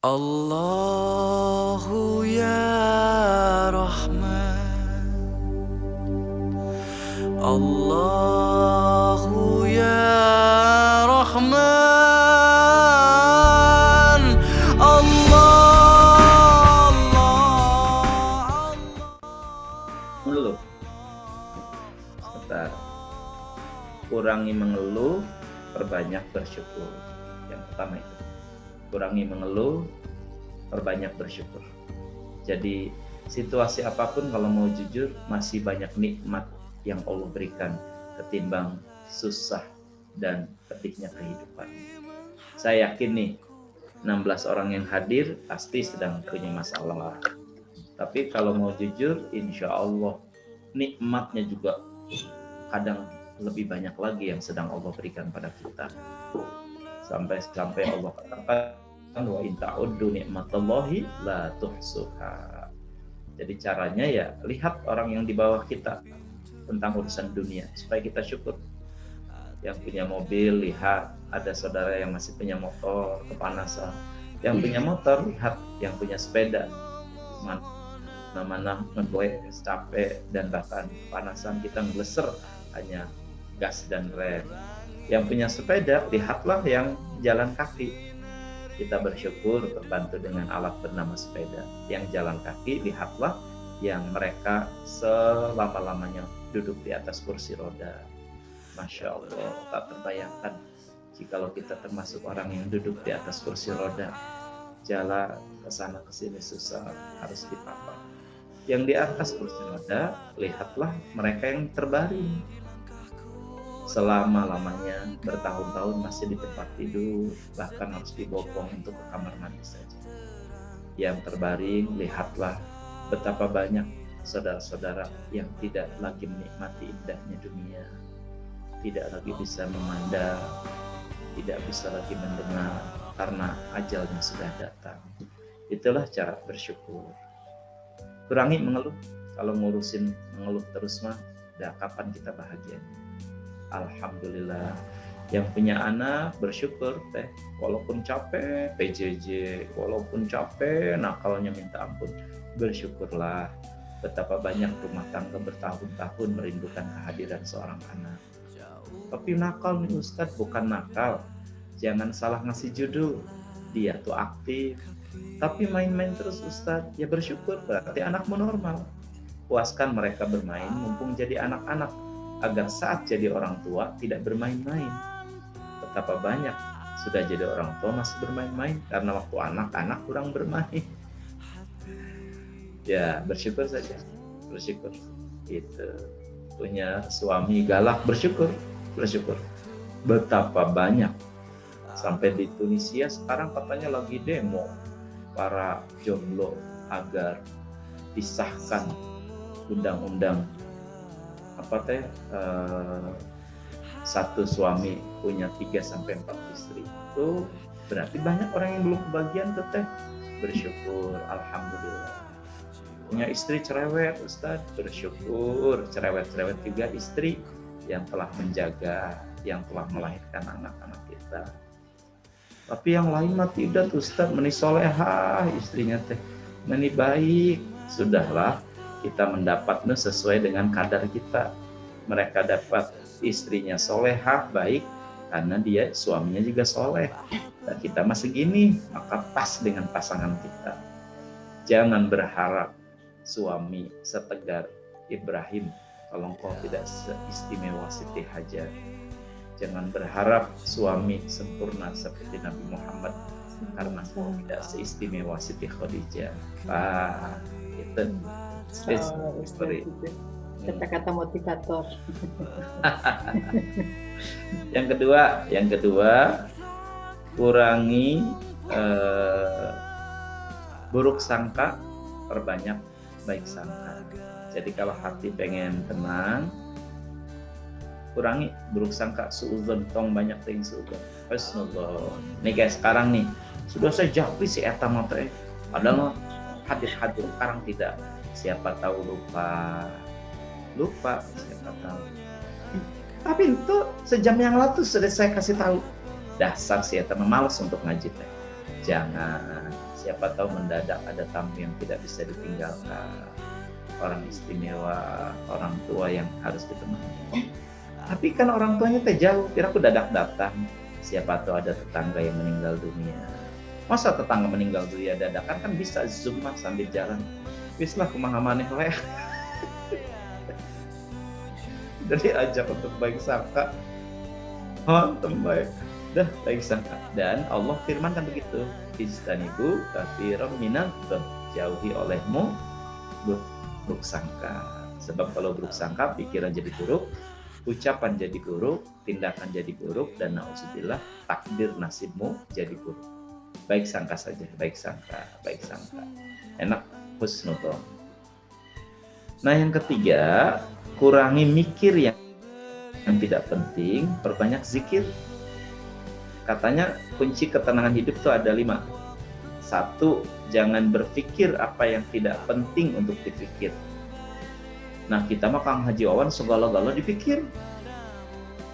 Allahu ya Rahman, Allahu ya Rahman, Allah, Allah, Mengeluh. Sebentar. Kurangi mengeluh, perbanyak bersyukur. Yang pertama itu. Kurangi mengeluh, perbanyak bersyukur. Jadi situasi apapun kalau mau jujur masih banyak nikmat yang Allah berikan ketimbang susah dan pedihnya kehidupan. Saya yakin nih 16 orang yang hadir pasti sedang punya masalah. Tapi kalau mau jujur, insya Allah nikmatnya juga kadang lebih banyak lagi yang sedang Allah berikan pada kita. Sampai Allah katakan wa in ta'uddu ni'matallahi la tuhsuha. Jadi caranya ya lihat orang yang di bawah kita tentang urusan dunia supaya kita syukur. Yang punya mobil lihat ada saudara yang masih punya motor kepanasan. Yang punya motor lihat yang punya sepeda mana ngegoek capek dan bahkan kepanasan kita ngeleser hanya gas dan rem. Yang punya sepeda lihatlah yang jalan kaki, kita bersyukur terbantu dengan alat bernama sepeda. Yang jalan kaki lihatlah yang mereka selama-lamanya duduk di atas kursi roda. Masya Allah, tak terbayangkan jikalau kita termasuk orang yang duduk di atas kursi roda, jalan ke sana ke sini susah, harus dipapah. Yang di atas kursi roda lihatlah mereka yang terbaring selama-lamanya bertahun-tahun masih di tempat tidur, bahkan harus dibopong untuk ke kamar mandi saja. Yang terbaring lihatlah betapa banyak saudara-saudara yang tidak lagi menikmati indahnya dunia, tidak lagi bisa memandang, tidak bisa lagi mendengar karena ajalnya sudah datang. Itulah cara bersyukur. Kurangi mengeluh. Kalau ngurusin mengeluh terus mah, dah kapan kita bahagianya? Alhamdulillah. Yang punya anak bersyukur teh, walaupun capek PJJ, walaupun capek nakalnya minta ampun, bersyukurlah. Betapa banyak rumah tangga bertahun-tahun merindukan kehadiran seorang anak. Tapi nakal nih Ustadz, bukan nakal. Jangan salah ngasih judul. Dia tuh aktif, tapi main-main terus Ustadz. Ya bersyukur, berarti anakmu normal. Puaskan mereka bermain mumpung jadi anak-anak, agar saat jadi orang tua tidak bermain-main. Betapa banyak sudah jadi orang tua masih bermain-main karena waktu anak-anak kurang bermain. Ya bersyukur saja, bersyukur. Itu punya suami galak, bersyukur. Betapa banyak sampai di Tunisia sekarang katanya lagi demo para jomblo agar disahkan undang-undang satu suami punya 3-4 istri. Itu berarti banyak orang yang belum kebagian tuh teh. Bersyukur, alhamdulillah. Punya istri cerewet Ustaz, bersyukur. Cerewet-cerewet juga istri yang telah menjaga, yang telah melahirkan anak-anak kita. Tapi yang lain mah tidak Ustaz, meni solehah istrinya teh, meni baik. Sudahlah, kita mendapatnya sesuai dengan kadar kita. Mereka dapat istrinya solehah, baik, karena dia suaminya juga soleh. Dan kita masih gini, maka pas dengan pasangan kita. Jangan berharap suami setegar Ibrahim kalau engkau tidak seistimewa Siti Hajar. Jangan berharap suami sempurna seperti Nabi Muhammad karena engkau tidak seistimewa Siti Khadijah. Itu kata-kata motivator. Yang kedua, kurangi buruk sangka, perbanyak baik sangka. Jadi kalau hati pengen tenang, kurangi buruk sangka, suudzon, tong banyak ting suudzon. Husnuzon. Nih guys, sekarang nih sudah saya japri si eta mah teh. Padahal hadir sekarang tidak. Siapa tahu lupa siapa tahu. Tapi itu sejam yang lalu sudah saya kasih tahu. Dasar si eta malas untuk ngaji teh. Jangan. siapa tahu mendadak ada tamu yang tidak bisa ditinggalkan, orang istimewa, orang tua yang harus ditemani. Tapi kan orang tuanya teh jauh, kira aku dadak datang, siapa tahu ada tetangga yang meninggal dunia. Masa tetangga meninggal dunia dadakan, kan bisa zoom mah sambil jalan. Wis lah kumaha maneh we. Jadi ajak untuk baik sangka. Baik. Dah baik sangka. Dan Allah firmankan begitu. Istanibu katsiran minadh, jauhi olehmu buruk sangka. Sebab kalau buruk sangka, pikiran jadi buruk, ucapan jadi buruk, tindakan jadi buruk, dan na'udzubillah takdir nasibmu jadi buruk. Baik sangka saja, baik sangka, baik sangka. Enak, husnudzon. Nah yang ketiga, kurangi mikir yang tidak penting, perbanyak zikir. Katanya kunci ketenangan hidup itu ada 5. 1, jangan berpikir apa yang tidak penting untuk dipikir. Nah kita mah Kang Haji Wawan segala-gala dipikir.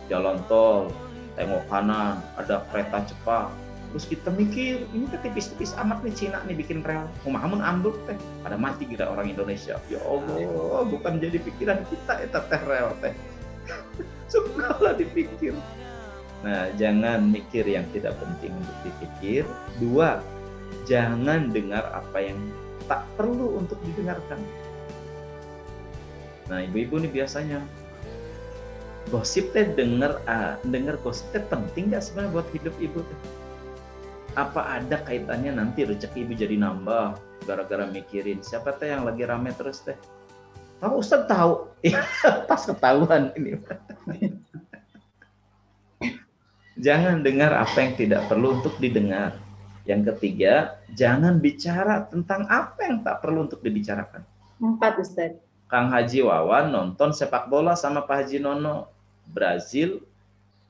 Jalan tol, tengok kanan, ada kereta cepat. Terus kita mikir, ini kan tipis-tipis amat nih Cina nih bikin rel. Kumaha mun ambruk teh, pada mati kita orang Indonesia. Ya Allah, bukan jadi pikiran kita eta teh rel teh. Segala dipikir. Nah, jangan mikir yang tidak penting untuk dipikir. 2, jangan dengar apa yang tak perlu untuk didengarkan. Nah, ibu-ibu nih biasanya gosip teh dengar gosip teh penting nggak sebenarnya buat hidup ibu teh? Apa ada kaitannya nanti rezeki ibu jadi nambah gara-gara mikirin siapa teh yang lagi rame terus teh? Tahu Ustaz tahu, ya pas ketahuan ini. Jangan dengar apa yang tidak perlu untuk didengar. Yang ketiga, jangan bicara tentang apa yang tak perlu untuk dibicarakan. 4, Ustaz. Kang Haji Wawan nonton sepak bola sama Pak Haji Nono, Brazil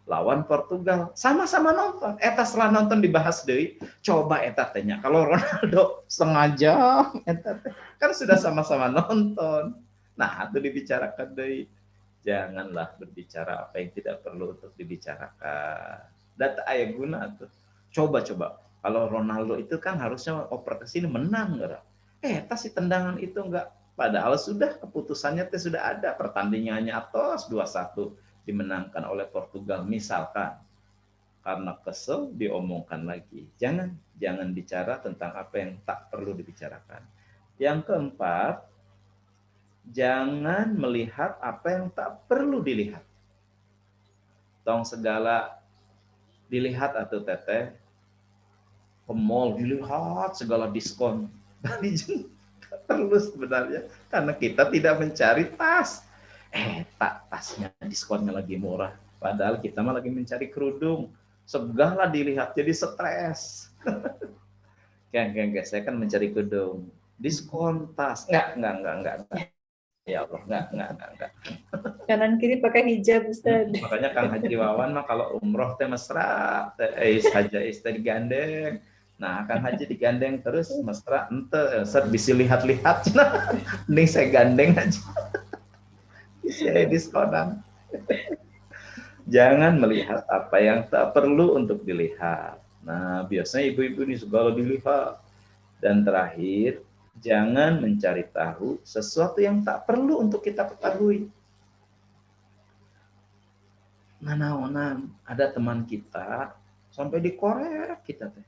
lawan Portugal, sama-sama nonton. Eta setelah nonton dibahas deui, coba eta tanya kalau Ronaldo sengaja, eta kan sudah sama-sama nonton. Nah, itu dibicarakan deui. Janganlah berbicara apa yang tidak perlu untuk dibicarakan. Data aya guna tuh. Coba-coba. Kalau Ronaldo itu kan harusnya oper ke sini menang enggak? Eta si tendangan itu enggak. Padahal sudah keputusannya sudah ada, pertandingannya atos 2-1 dimenangkan oleh Portugal misalkan. Karena kesel diomongkan lagi. Jangan bicara tentang apa yang tak perlu dibicarakan. Yang keempat, jangan melihat apa yang tak perlu dilihat. Tong segala dilihat atau teteh ke mall dilihat segala diskon. Perlu sebenarnya karena kita tidak mencari tas. Tasnya diskonnya lagi murah. Padahal kita mah lagi mencari kerudung. Segala dilihat jadi stres. Geng, saya kan mencari kerudung. Diskon tas. Enggak. Ya Allah, enggak. Kanan kiri pakai hijab, Ustaz. Makanya Kang Haji Wawan mah kalau umroh teh mesra, saja istri digandeng. Nah, Kang Haji digandeng terus mesra ente, set bisa lihat-lihat. Nih saya gandeng aja. Saya diskonan. Jangan melihat apa yang tak perlu untuk dilihat. Nah, biasanya ibu-ibu ini segala dilihat. Dan terakhir, jangan mencari tahu sesuatu yang tak perlu untuk kita ketahui. Nanaonan, ada teman kita sampai dikorek kita teh.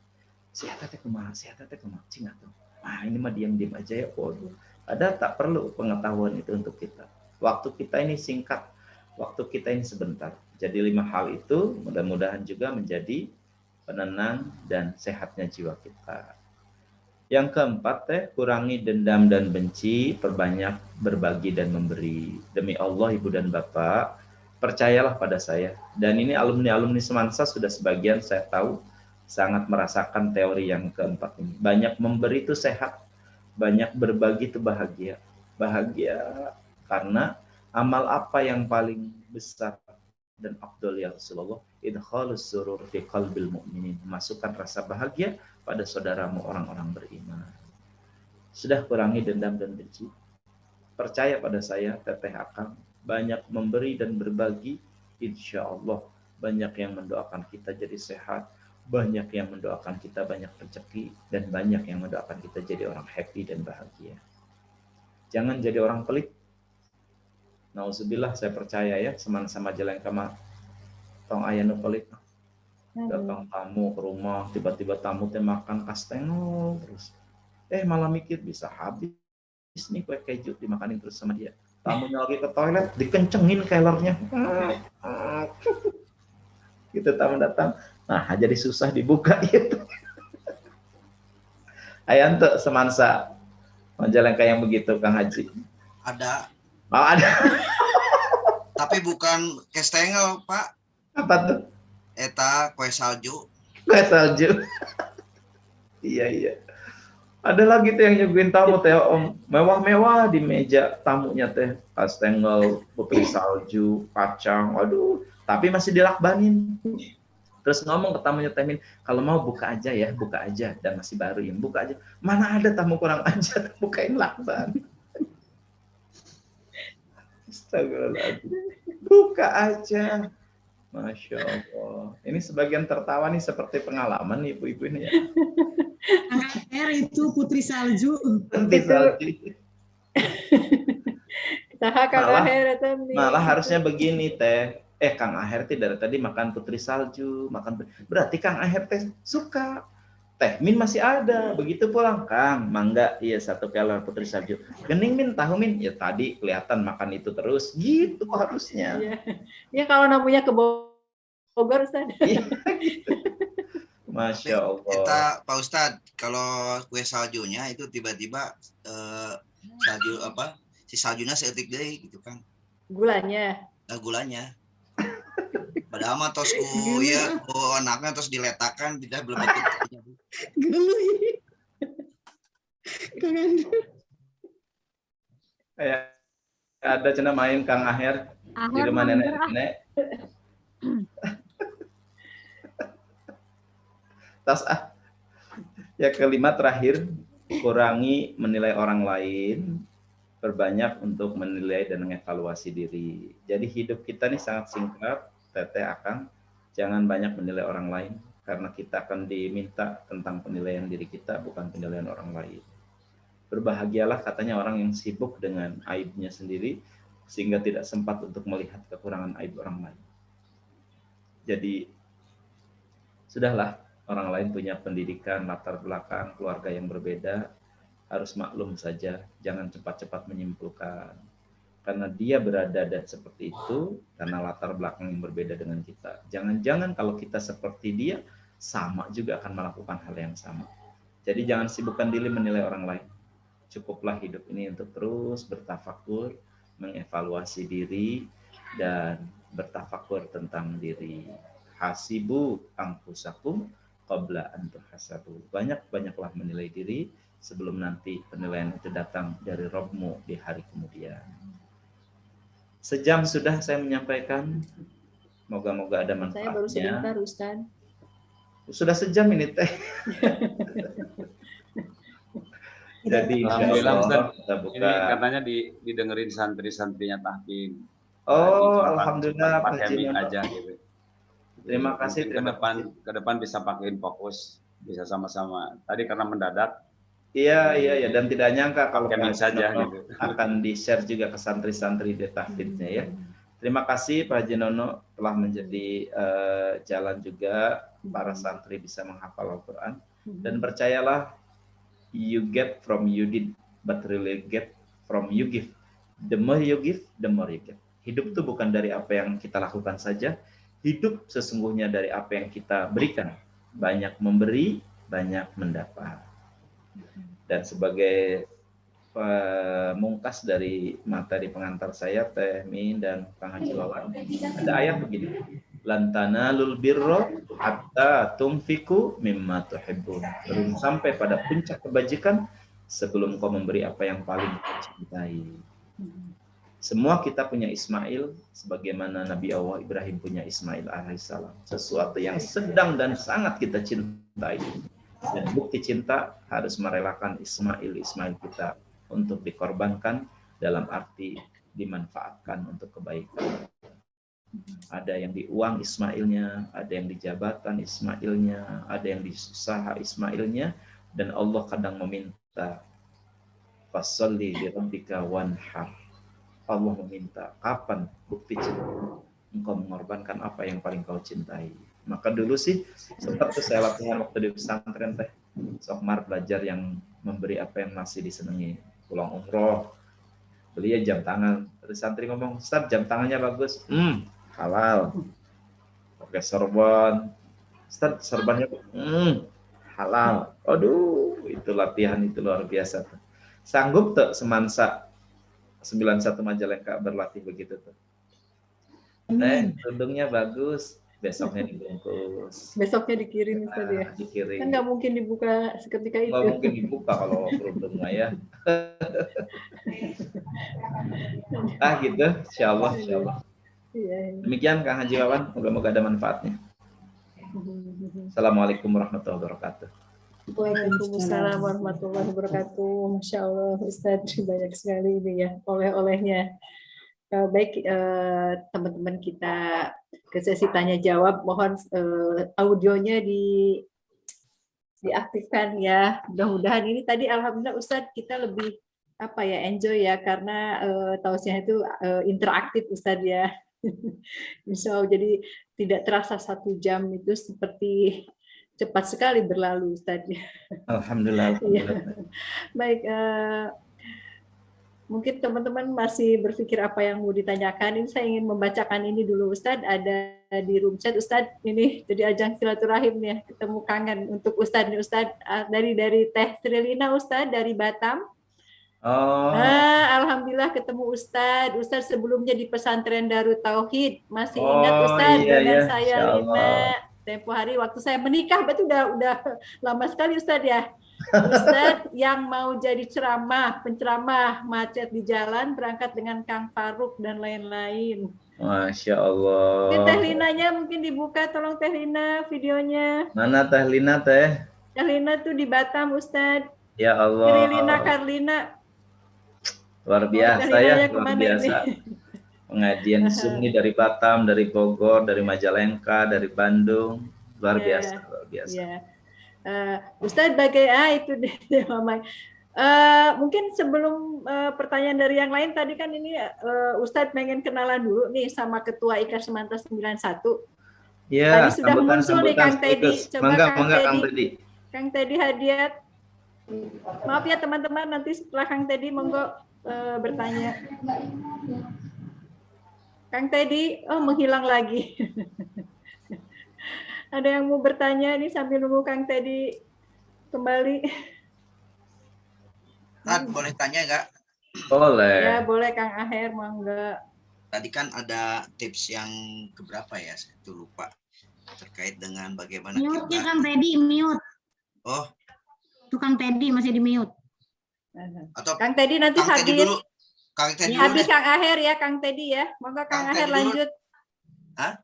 Siapa teh kumaha, cing atuh. Ah, ini mah diam-diam aja ya, bodoh. Ada tak perlu pengetahuan itu untuk kita. Waktu kita ini singkat, waktu kita ini sebentar. Jadi 5 hal itu mudah-mudahan juga menjadi penenang dan sehatnya jiwa kita. Yang keempat teh, kurangi dendam dan benci, perbanyak berbagi dan memberi. Demi Allah Ibu dan Bapak, percayalah pada saya. Dan ini alumni-alumni Semansa sudah sebagian saya tahu sangat merasakan teori yang keempat ini. Banyak memberi itu sehat, banyak berbagi itu bahagia. Bahagia karena amal apa yang paling besar dan afdal ya Rasulullah? Idkhalus surur fi qalbil mu'minin. Masukkan rasa bahagia pada saudaramu orang-orang beriman. Sudah kurangi dendam dan benci. Percaya pada saya, Teteh Akang, banyak memberi dan berbagi, insya Allah banyak yang mendoakan kita jadi sehat. banyak yang mendoakan kita banyak rezeki, dan banyak yang mendoakan kita jadi orang happy dan bahagia. Jangan jadi orang pelit. Nauzubillah, saya percaya ya, sama-sama jalan kama tong aya nu pelit. Datang tamu ke rumah, tiba-tiba tamu teh makan kastengel terus. Malah mikir bisa habis nih kue keju dimakanin terus sama dia. Tamunya lagi ke toilet, dikencengin kellernya. Gitu tamu datang. Nah, jadi susah dibuka itu. Ayan tuh semansa Majalengka yang begitu, Kang Haji. Ada, Oh, ada. tapi bukan kastengel, Pak. Apa tuh? Eta kue salju. Kue salju. Iya. Ada lagi tuh yang nyuguhin tamu teh Om, mewah-mewah di meja tamunya teh, kastengel, putri salju, kacang, waduh, tapi masih dilakbanin. Terus ngomong ke tamunya Temin, kalau mau buka aja ya, buka aja, dan masih baru ya, buka aja. Mana ada tamu kurang aja, bukain lakban. Astagfirullahaladzim. Buka aja. Masya Allah. Ini sebagian tertawa nih seperti pengalaman nih ibu-ibu ini ya. R itu putri salju. Putri salju. Malah harusnya begini teh. Kang Aher teh dari tadi makan putri salju, berarti Kang Aher teh suka. Teh Min masih ada, begitu pulang Kang, mangga, iya 1 kelor putri salju. Gening Min, tahu Min, ya tadi kelihatan makan itu terus, gitu harusnya. Ya kalau namanya ke Bogor, Ustaz. Masya Allah. Kita Pak Ustadz, kalau kue saljunya itu tiba-tiba salju apa? Si saljunya seetik deh gitu kan. Gulanya. Nah, gulanya. Padahal mah tos ya, anaknya terus diletakkan tidak belum itu. Geluy. Kang Andrew. Ada cina main Kang Aher di rumah nenek. Ya kelima terakhir, kurangi menilai orang lain, perbanyak untuk menilai dan mengevaluasi diri. Jadi hidup kita nih sangat singkat, teteh Akang, jangan banyak menilai orang lain, karena kita akan diminta tentang penilaian diri kita, bukan penilaian orang lain. Berbahagialah katanya orang yang sibuk dengan aibnya sendiri, sehingga tidak sempat untuk melihat kekurangan aib orang lain. Jadi, sudahlah, orang lain punya pendidikan, latar belakang, keluarga yang berbeda, harus maklum saja, jangan cepat-cepat menyimpulkan. Karena dia berada dan seperti itu, karena latar belakang yang berbeda dengan kita. Jangan-jangan kalau kita seperti dia, sama juga akan melakukan hal yang sama. Jadi jangan sibukkan diri menilai orang lain. Cukuplah hidup ini untuk terus bertafakur, mengevaluasi diri, dan bertafakur tentang diri. Hasibu anfusakum qabla an tuhasabu. Banyak-banyaklah menilai diri sebelum nanti penilaian itu datang dari Rabbmu di hari kemudian. Sejam sudah saya menyampaikan. Moga-moga ada manfaatnya. Saya baru sebentar, Ustaz. Sudah sejam ini teh. Jadi alhamdulillah Ustaz, kita buka. ini katanya didengerin santri-santrinya Tahkim. Oh, alhamdulillah pakai mic aja gitu. Terima kasih. Ke depan bisa pakai fokus, bisa sama-sama. Tadi karena mendadak. Iya, dan tidak nyangka kalau pakai mic saja gitu. Akan di-share juga ke santri-santri di tahfidnya ya. Terima kasih Pak Haji Nono telah menjadi jalan juga para santri bisa menghafal Al-Quran. Dan percayalah, you get from you did, but really get from you give. The more you give, the more you get. Hidup itu bukan dari apa yang kita lakukan saja, hidup sesungguhnya dari apa yang kita berikan. Banyak memberi, banyak mendapat. Dan sebagai pemungkas dari materi pengantar saya, Teh Min dan Kang Haji Wawan, ada ayat begini. Lan tanalul birra hatta tunfiku mimma tuhibbun. Belum sampai pada puncak kebajikan sebelum kau memberi apa yang paling kau cintai. Semua kita punya Ismail, sebagaimana Nabi Allah Ibrahim punya Ismail alaihissalam. Sesuatu yang sedang dan sangat kita cintai. Dan bukti cinta harus merelakan Ismail kita untuk dikorbankan dalam arti dimanfaatkan untuk kebaikan. Ada yang di uang Ismailnya, ada yang di jabatan Ismailnya, ada yang di usaha Ismailnya, dan Allah kadang meminta fasalli li rabbika wanhar. Allah meminta, kapan bukti cinta engkau mengorbankan apa yang paling kau cintai. Maka dulu sih sempat tuh saya latihan waktu di pesantren teh. Sokmar belajar yang memberi apa yang masih disenangi. Pulang umroh, beli jam tangan. Terus santri ngomong, Ustaz jam tangannya bagus. Halal. Pakai sorban. Ustaz sorbannya halal. Aduh, itu latihan itu luar biasa tuh. Sanggup tuh semansa 91 Majalengka berlatih begitu tuh. Tudungnya bagus, besoknya dibungkus. Besoknya dikirim Ustaz ya. Dikirim. Kan nggak mungkin dibuka seketika itu. Nggak mungkin dibuka kalau kerudungnya ya. Gitu, insya Allah. Iya. Demikian Kang Haji Wawan, moga-moga ada manfaatnya. Assalamualaikum warahmatullahi wabarakatuh. Waalaikumsalam warahmatullahi wabarakatuh. Masya Allah, Ustadz banyak sekali ini ya oleh-olehnya. Baik teman-teman kita ke sesi tanya jawab, mohon audionya diaktifkan ya. Mudah-mudahan ini tadi alhamdulillah Ustadz kita lebih enjoy ya karena tausiah itu interaktif Ustadz ya. Insya Allah, jadi tidak terasa 1 jam itu seperti cepat sekali berlalu Ustadz. Alhamdulillah. Baik, mungkin teman-teman masih berpikir apa yang mau ditanyakan. Ini saya ingin membacakan ini dulu Ustadz, ada di room chat Ustadz, ini jadi ajang silaturahim ya, ketemu kangen untuk Ustadz nih Ustadz, dari Teh Trilina Ustadz dari Batam. Alhamdulillah ketemu Ustadz sebelumnya di pesantren Darut Tauhid, masih ingat Ustadz dengan saya Lina, tempo hari waktu saya menikah, berarti udah lama sekali Ustadz ya. Ustadz yang mau jadi penceramah macet di jalan, berangkat dengan Kang Faruk dan lain-lain. Masya Allah. Mungkin Teh Linanya mungkin dibuka, tolong Teh Lina videonya. Mana Teh Lina Teh? Teh Lina tuh di Batam Ustadz. Ya Allah. Lina Karlina. Luar biasa ya, luar biasa. Pengajian Zoom ini dari Batam, dari Bogor, dari Majalengka, dari Bandung. Luar biasa, luar biasa. Ya. Ustadz itu deh Mama. Mungkin sebelum pertanyaan dari yang lain tadi kan ini Ustadz pengen kenalan dulu nih sama Ketua IKA Semanta 91. Ya, tadi sudah muncul nih Kang Teddy. Coba Kang Teddy. Kang Teddy Hadiat. Maaf ya teman-teman, nanti setelah Kang Teddy monggo bertanya. Kang Teddy, menghilang lagi. Ada yang mau bertanya nih sambil nunggu Kang Teddy kembali. Boleh tanya nggak? Boleh. Ya boleh Kang Aher, mangga. Tadi kan ada tips yang keberapa ya? Saya tuh lupa. Terkait dengan bagaimana Mute kita... Kang Teddy, mute. Oh. Tukang Teddy masih di mute. Atau Kang Teddy nanti Kang habis. Teddy dulu. Kang Teddy Habis dulu Kang Aher ya, Kang Teddy ya. Monggo Kang Aher lanjut. Hah?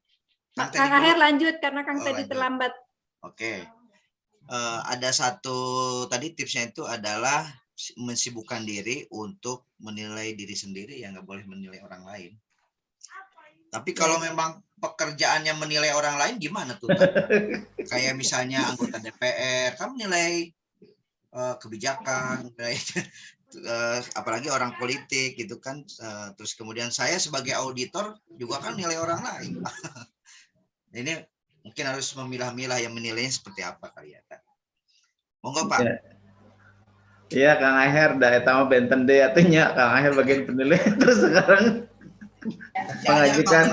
Kang Aher lanjut karena Kang Teddy lanjut. terlambat. Oke. Ada satu tadi tipsnya itu adalah mensibukkan diri untuk menilai diri sendiri, ya nggak boleh menilai orang lain. Tapi kalau memang pekerjaannya menilai orang lain gimana tuh? Kayak misalnya anggota DPR, kamu nilai kebijakan, apalagi orang politik gitu kan. Terus kemudian saya sebagai auditor juga kan nilai orang lain. Ini mungkin harus memilah-milah yang menilainya seperti apa kali ya. Monggo Pak. Iya Kang Aher, dah etama benten deh artinya Kang Aher bagian penilaian terus sekarang mengajukan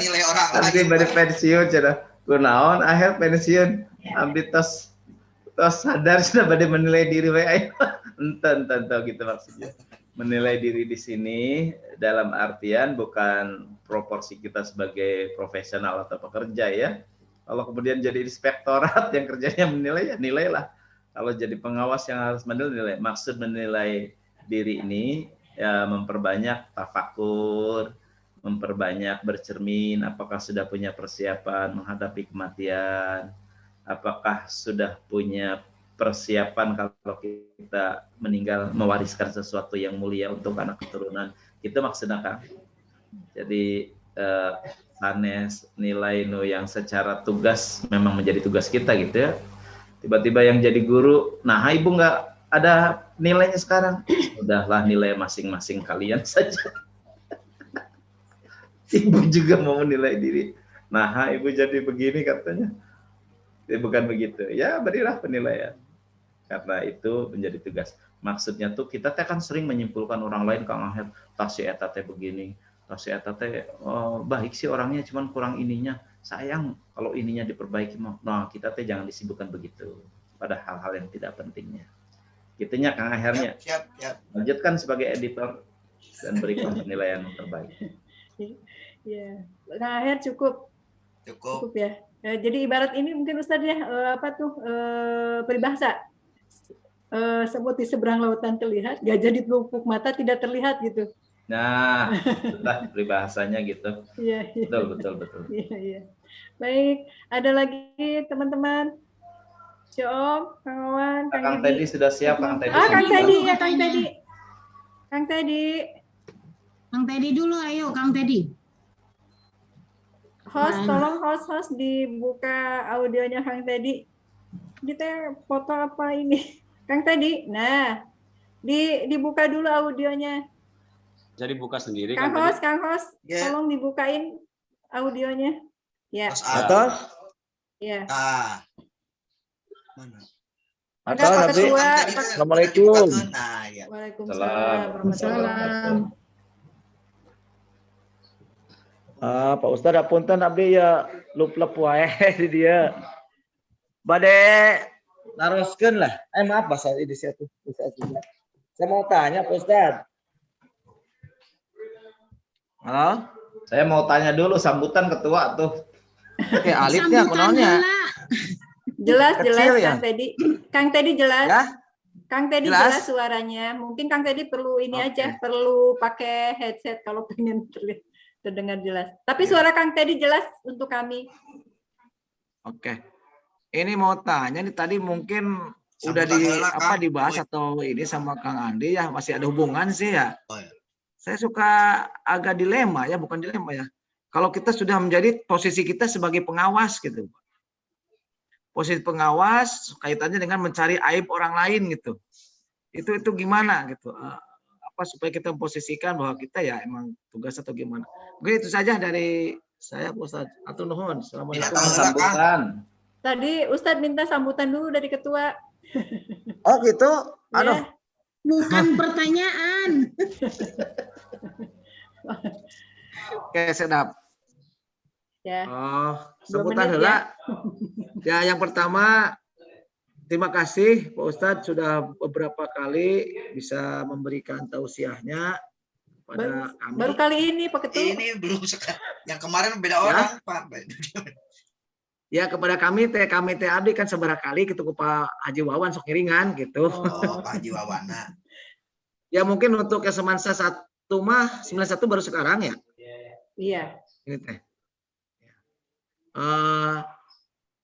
nanti pada pensiun sudah kunaon Aher pensiun ambil tos sadar sudah pada menilai diri enten gitu maksudnya. Menilai diri di sini dalam artian bukan proporsi kita sebagai profesional atau pekerja ya. Kalau kemudian jadi inspektorat yang kerjanya menilai, ya nilailah. Kalau jadi pengawas yang harus menilai, maksud menilai diri ini ya memperbanyak tafakur, memperbanyak bercermin, apakah sudah punya persiapan menghadapi kematian, apakah sudah punya persiapan kalau kita meninggal mewariskan sesuatu yang mulia untuk anak keturunan. Itu maksudnya Kang. Jadi sanes nilai nu yang secara tugas memang menjadi tugas kita gitu ya. Tiba-tiba yang jadi guru, nah ibu nggak ada nilainya sekarang. Udahlah nilai masing-masing kalian saja. Ibu juga mau menilai diri. Nah ibu jadi begini katanya. Bukan begitu. Ya berilah penilaian. Karena itu menjadi tugas. Maksudnya tuh kita kan sering menyimpulkan orang lain, Kang Aher, tas si eta teh begini, tas si eta teh baik sih orangnya, cuman kurang ininya. Sayang kalau ininya diperbaiki. Nah kita teh jangan disibukkan begitu pada hal-hal yang tidak pentingnya. Gitunya Kang Ahernya. Siap. Lanjutkan sebagai editor dan berikan penilaian yang terbaik. Ya, Kang Aher cukup ya. Jadi ibarat ini mungkin Ustadz ya, peribahasa. Semut di seberang lautan terlihat, gajah di pelupuk mata tidak terlihat gitu. Nah, itulah peribahasanya gitu. Iya. Betul. Iya. Baik, ada lagi teman-teman? Om, Kang Wawan, Kang Teddy sudah siap, Kang Teddy. Kang Teddy ya, Kang Teddy dulu, ayo Kang Teddy. Host, tolong host dibuka audionya Kang Teddy. Kita foto apa ini? Kang Teddy, nah dibuka dulu audionya. Jadi buka sendiri Kang kan? host, tolong dibukain audionya. Ya. Atas. Ya. Mana? Ada Pak Ketua. Assalamualaikum. Nah, ya. Waalaikumsalam warahmatullahi wabarakatuh. Pak Ustadz apunten abdi ya lup-lup wae di dia. Bade naroskeun lah. Maaf bahasa ini saya tuh. Saya mau tanya Pak Ustadz. Halo? Saya mau tanya dulu sambutan ketua tuh. Oke, alifnya kunaonnya? Jelas ya? Kang Teddy jelas. Ya? Kang Teddy jelas suaranya. Mungkin Kang Teddy perlu ini aja, perlu pakai headset kalau pengen terdengar jelas. Tapi suara Kang Teddy jelas untuk kami. Oke. Ini mau tanya nih tadi mungkin udah dibahas atau ini sama Kang Andi ya, masih ada hubungan sih ya. Saya suka agak dilema ya, bukan dilema ya. Kalau kita sudah menjadi posisi kita sebagai pengawas gitu. Posisi pengawas kaitannya dengan mencari aib orang lain gitu. Itu gimana gitu. Apa supaya kita memposisikan bahwa kita ya emang tugas atau gimana. Mungkin itu saja dari saya Ustaz. Atur nuhun. Assalamualaikum. Sambutan. Tadi Ustadz minta sambutan dulu dari ketua. Oh gitu? Aduh. Ya. Bukan pertanyaan. Oke, sedap. Ya. Oh, 2 sambutan menit heula. Ya, yang pertama terima kasih Pak Ustadz sudah beberapa kali bisa memberikan tausiahnya pada kami. Baru kali ini Pak Ketua. Ini belum sekarang. Yang kemarin beda orang, Pak. Ya kepada kami abdi kan seberapa kali gitu ke Pak Haji Wawan sok ngiringan gitu. Oh, Pak Haji Wawana. Ya mungkin untuk ke Semansa 1 mah 91 baru sekarang ya. Iya. Ini teh.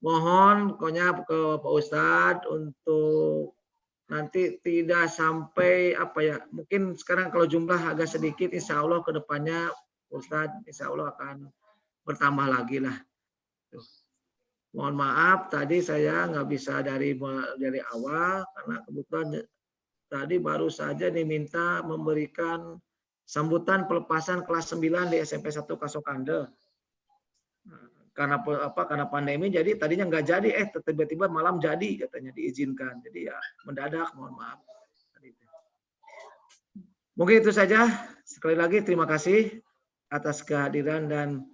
Mohon pokoknya ke Pak Ustadz untuk nanti tidak sampai apa ya, mungkin sekarang kalau jumlah agak sedikit, insya Allah ke depannya Ustadz insya Allah akan bertambah lagi lah. Mohon maaf tadi saya nggak bisa dari awal karena kebetulan tadi baru saja diminta memberikan sambutan pelepasan kelas 9 di SMP 1 Kasokande. Karena pandemi jadi tadinya nggak jadi, tiba-tiba malam jadi katanya diizinkan. Jadi ya mendadak, mohon maaf. Mungkin itu saja. Sekali lagi terima kasih atas kehadiran dan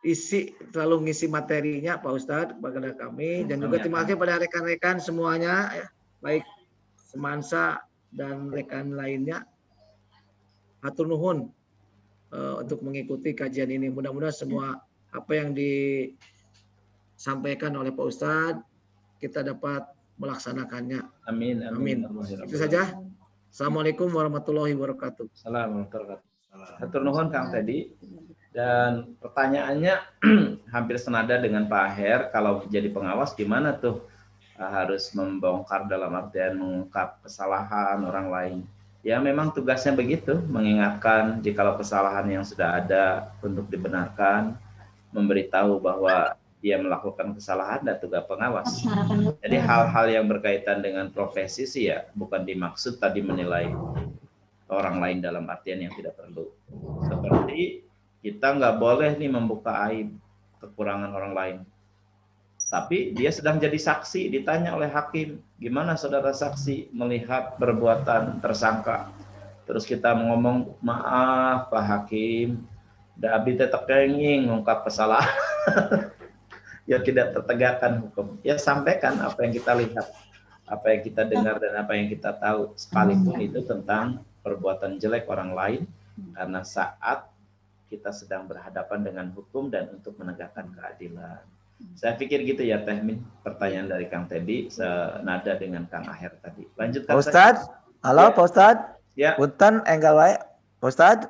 selalu ngisi materinya Pak Ustadz kepada kami, dan juga terima kasih pada rekan-rekan semuanya ya, baik Semansa dan rekan lainnya. Hatur nuhun untuk mengikuti kajian ini. Mudah-mudahan semua apa yang disampaikan oleh Pak Ustadz kita dapat melaksanakannya. Amin. Itu saja. Assalamualaikum warahmatullahi wabarakatuh. Assalamualaikum. Hatur nuhun Kang Teddy. Dan pertanyaannya hampir senada dengan Pak Aher, kalau jadi pengawas gimana tuh harus membongkar dalam artian mengungkap kesalahan orang lain. Ya memang tugasnya begitu, mengingatkan jikalau kesalahan yang sudah ada untuk dibenarkan, memberitahu bahwa dia melakukan kesalahan dan tugas pengawas. Jadi hal-hal yang berkaitan dengan profesi sih ya bukan dimaksud tadi menilai orang lain dalam artian yang tidak perlu. Seperti kita nggak boleh nih membuka aib kekurangan orang lain. Tapi dia sedang jadi saksi, ditanya oleh hakim, gimana saudara saksi melihat perbuatan tersangka? Terus kita ngomong, maaf Pak Hakim, Abi tetap kenging mengungkap kesalahan. Ya tidak tertegakkan hukum. Ya sampaikan apa yang kita lihat, apa yang kita dengar dan apa yang kita tahu, sekalipun itu tentang perbuatan jelek orang lain, karena saat kita sedang berhadapan dengan hukum dan untuk menegakkan keadilan. Saya pikir gitu ya Teh Min, pertanyaan dari Kang Teddy senada dengan Kang Aher tadi. Lanjutkan. Pak Ustadz, halo Pak Ustadz. Ya. Punten enggak wae. Pak Ustadz.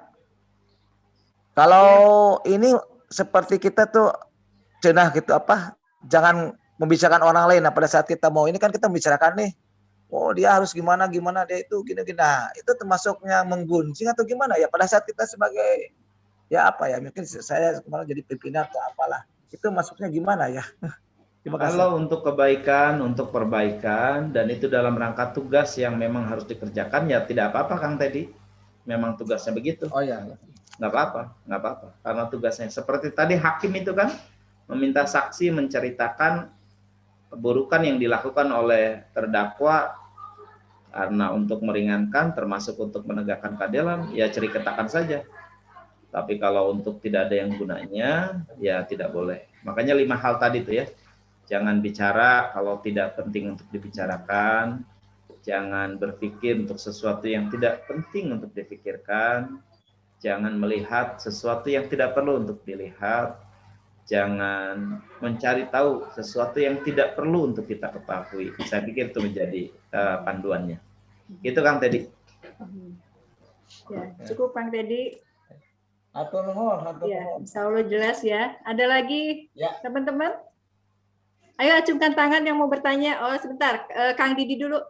Kalau ini seperti kita tuh cenah gitu apa? Jangan membicarakan orang lain. Nah, pada saat kita mau ini kan kita membicarakan nih. Oh, dia harus gimana dia itu gini-gini. Nah, itu termasuknya menggunjing atau gimana ya pada saat kita sebagai ya apa ya? Mungkin saya kemarin jadi pimpinan atau apalah. Itu masuknya gimana ya? Terima kasih. Kalau untuk kebaikan, untuk perbaikan, dan itu dalam rangka tugas yang memang harus dikerjakan, ya tidak apa-apa Kang Teddy. Memang tugasnya begitu. Oh ya. Nggak apa-apa. Karena tugasnya seperti tadi hakim itu kan meminta saksi menceritakan keburukan yang dilakukan oleh terdakwa karena untuk meringankan, termasuk untuk menegakkan keadilan, ya ceritakan saja. Tapi kalau untuk tidak ada yang gunanya, ya tidak boleh. Makanya 5 hal tadi tuh ya. Jangan bicara kalau tidak penting untuk dibicarakan. Jangan berpikir untuk sesuatu yang tidak penting untuk dipikirkan. Jangan melihat sesuatu yang tidak perlu untuk dilihat. Jangan mencari tahu sesuatu yang tidak perlu untuk kita ketahui. Saya pikir itu menjadi panduannya. Itu Kang Teddy. Ya, cukup Kang Teddy. Atur nuhun, Ya, insya Allah jelas ya. Ada lagi Ya. teman-teman? Ayo acungkan tangan yang mau bertanya. Oh sebentar, Kang Didi dulu.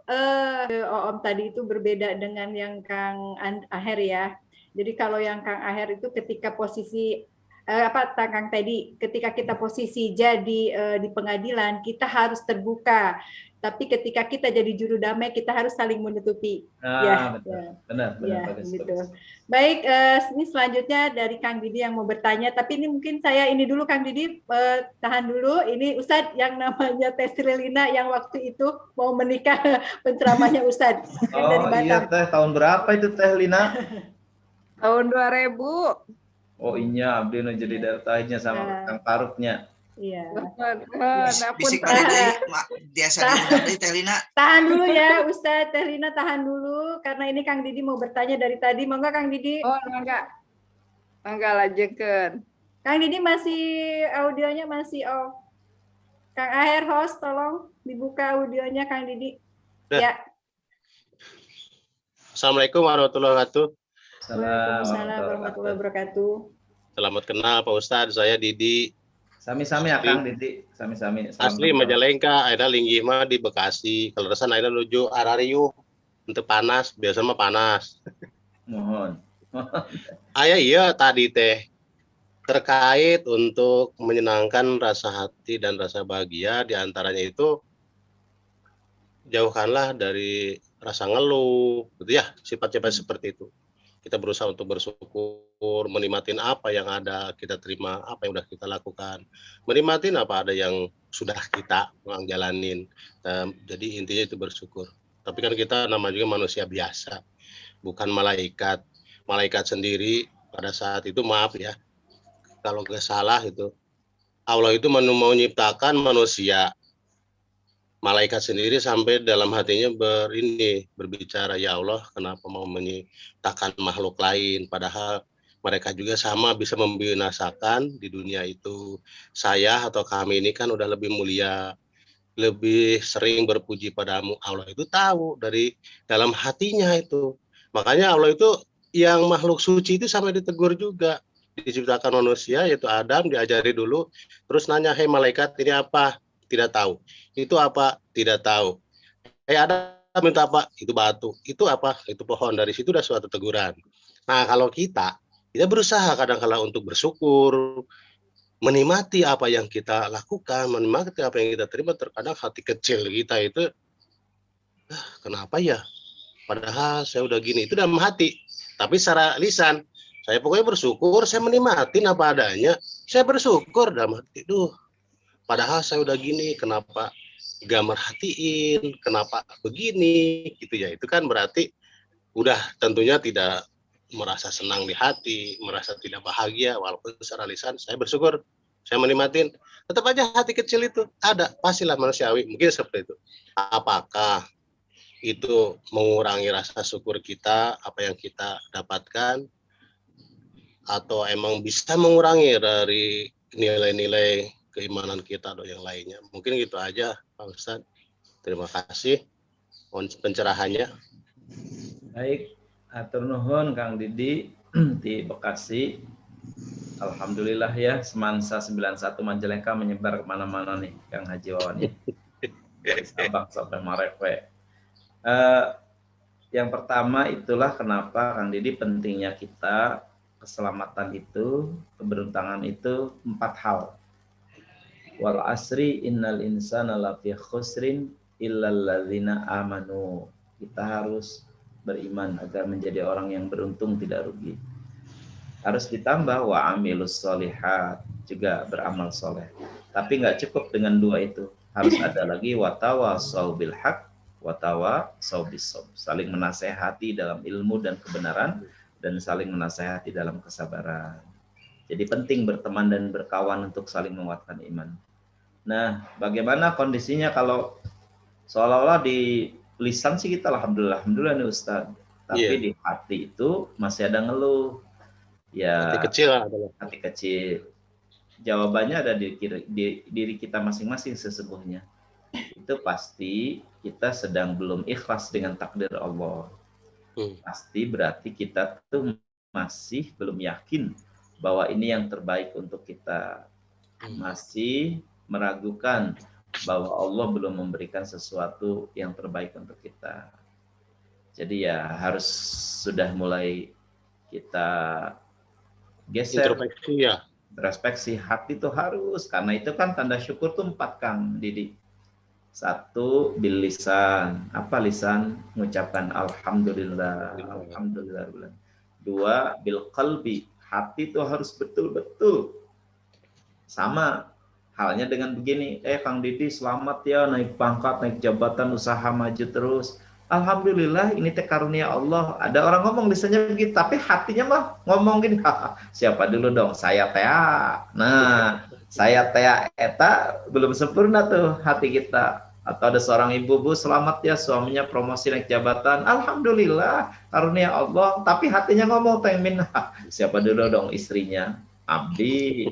Om tadi itu berbeda dengan yang Kang Aher ya. Jadi kalau yang Kang Aher itu ketika posisi Kang Teddy, ketika kita posisi jadi di pengadilan kita harus terbuka. Tapi ketika kita jadi juru damai kita harus saling menutupi. Benar. Ya, bagus, gitu. bagus. Baik, ini selanjutnya dari Kang Didi yang mau bertanya. Tapi ini mungkin saya ini dulu Kang Didi, tahan dulu. Ini Ustadz yang namanya Teh Srilina yang waktu itu mau menikah penceramahnya Ustadz yang dari Batam. Iya Teh, tahun berapa itu Teh Lina? Tahun 2000. Oh iya, Abdi nu jadi datanya sama Kang Faruknya. Iya. Bisik balik biasa diundang Teh Lina. Tahan dulu ya Ustadz, Teh Lina tahan dulu karena ini Kang Didi mau bertanya dari tadi. Monggo Kang Didi. Oh, enggak lanjutkan. Kang Didi masih audionya masih off. Kang Aher host tolong dibuka audionya Kang Didi. Ya. Assalamualaikum warahmatullahi wabarakatuh. Waalaikumsalam warahmatullahi wabarakatuh. Selamat kenal Pak Ustadz, saya Didi. Sami-sami ya Kang Didi, sami-sami. Asli Majalengka, ada linggih mah di Bekasi. Kalau resan ada menuju Arariu, untuk panas, biasa mah panas. Mohon. Iya tadi teh terkait untuk menyenangkan rasa hati dan rasa bahagia, diantaranya itu jauhkanlah dari rasa ngeluh, gitu ya, sifat-sifat seperti itu. Kita berusaha untuk bersyukur, menikmatin apa yang ada, kita terima apa yang sudah kita lakukan, menikmatin apa ada yang sudah kita jalanin. Jadi intinya itu bersyukur. Tapi kan kita nama juga manusia biasa, bukan malaikat. Malaikat sendiri pada saat itu maaf ya, kalau nggak salah itu Allah itu mau menciptakan manusia. Malaikat sendiri sampai dalam hatinya berbicara, ya Allah kenapa mau menciptakan makhluk lain, padahal mereka juga sama bisa membinasakan di dunia itu. Saya atau kami ini kan udah lebih mulia, lebih sering berpuji padamu. Allah itu tahu dari dalam hatinya itu. Makanya Allah itu yang makhluk suci itu sampai ditegur juga. Diciptakan manusia yaitu Adam, diajari dulu, terus nanya, hei malaikat ini apa? Tidak tahu. Itu apa? Tidak tahu. Adam minta apa? Itu batu. Itu apa? Itu pohon. Dari situ udah suatu teguran. Nah, kalau kita berusaha kadang-kala untuk bersyukur, menikmati apa yang kita lakukan, menikmati apa yang kita terima. Terkadang hati kecil kita itu, kenapa ya? Padahal saya udah gini. Itu dalam hati. Tapi secara lisan, saya pokoknya bersyukur, saya menikmati apa adanya. Saya bersyukur dalam hati. Padahal saya udah gini, kenapa gak merhatiin, kenapa begini, gitu ya. Itu kan berarti udah tentunya tidak merasa senang di hati, merasa tidak bahagia, walaupun secara lisan saya bersyukur, saya menikmatin. Tetap aja hati kecil itu ada, pastilah manusiawi, mungkin seperti itu. Apakah itu mengurangi rasa syukur kita, apa yang kita dapatkan, atau emang bisa mengurangi dari nilai-nilai keimanan kita atau yang lainnya. Mungkin gitu aja, Pak Ustadz. Terima kasih pencerahannya. Baik, atur nuhun Kang Didi di Bekasi. Alhamdulillah ya, Semansa 91 Majalengka menyebar kemana-mana nih, Kang Haji Wawan ya. Sabang sampai Marekwe. Yang pertama itulah kenapa Kang Didi pentingnya kita keselamatan itu, keberuntungan itu 4 hal. Wal asri innal insana lafi khusrin illal ladzina amanu. Kita harus beriman agar menjadi orang yang beruntung, tidak rugi. Harus ditambah wa amilus sholihat, juga beramal soleh. Tapi nggak cukup dengan 2 itu. Harus ada lagi watawasau bil haq, watawasau bis sabr. Saling menasehati dalam ilmu dan kebenaran, dan saling menasehati dalam kesabaran. Jadi penting berteman dan berkawan untuk saling menguatkan iman. Nah, bagaimana kondisinya kalau seolah-olah di lisan sih kita alhamdulillah nih Ustaz. Tapi di hati itu masih ada ngeluh. Ya, hati kecil adalah. Hati kecil. Jawabannya ada di diri kita masing-masing sesungguhnya. Itu pasti kita sedang belum ikhlas dengan takdir Allah. Pasti berarti kita tuh masih belum yakin bahwa ini yang terbaik untuk kita. Masih meragukan bahwa Allah belum memberikan sesuatu yang terbaik untuk kita. Jadi ya harus sudah mulai kita geser. Introspeksi ya. Introspeksi hati itu harus, karena itu kan tanda syukur tuh 4 Kang Didi. 1 bil lisan. Apa lisan? Mengucapkan alhamdulillah. Alhamdulillah. 2 bil qalbi. Hati itu harus betul-betul. Sama halnya dengan begini, Kang Didi selamat ya, naik pangkat, naik jabatan, usaha maju terus. Alhamdulillah, ini teh karunia Allah. Ada orang ngomong lisannya begitu, tapi hatinya mah ngomong gini, siapa dulu dong? Saya Tea. Nah, saya Tea eta belum sempurna tuh hati kita. Atau ada seorang ibu, Bu, selamat ya suaminya promosi naik jabatan. Alhamdulillah, karunia Allah. Tapi hatinya ngomong, Tengmin, siapa dulu dong istrinya? Abdi.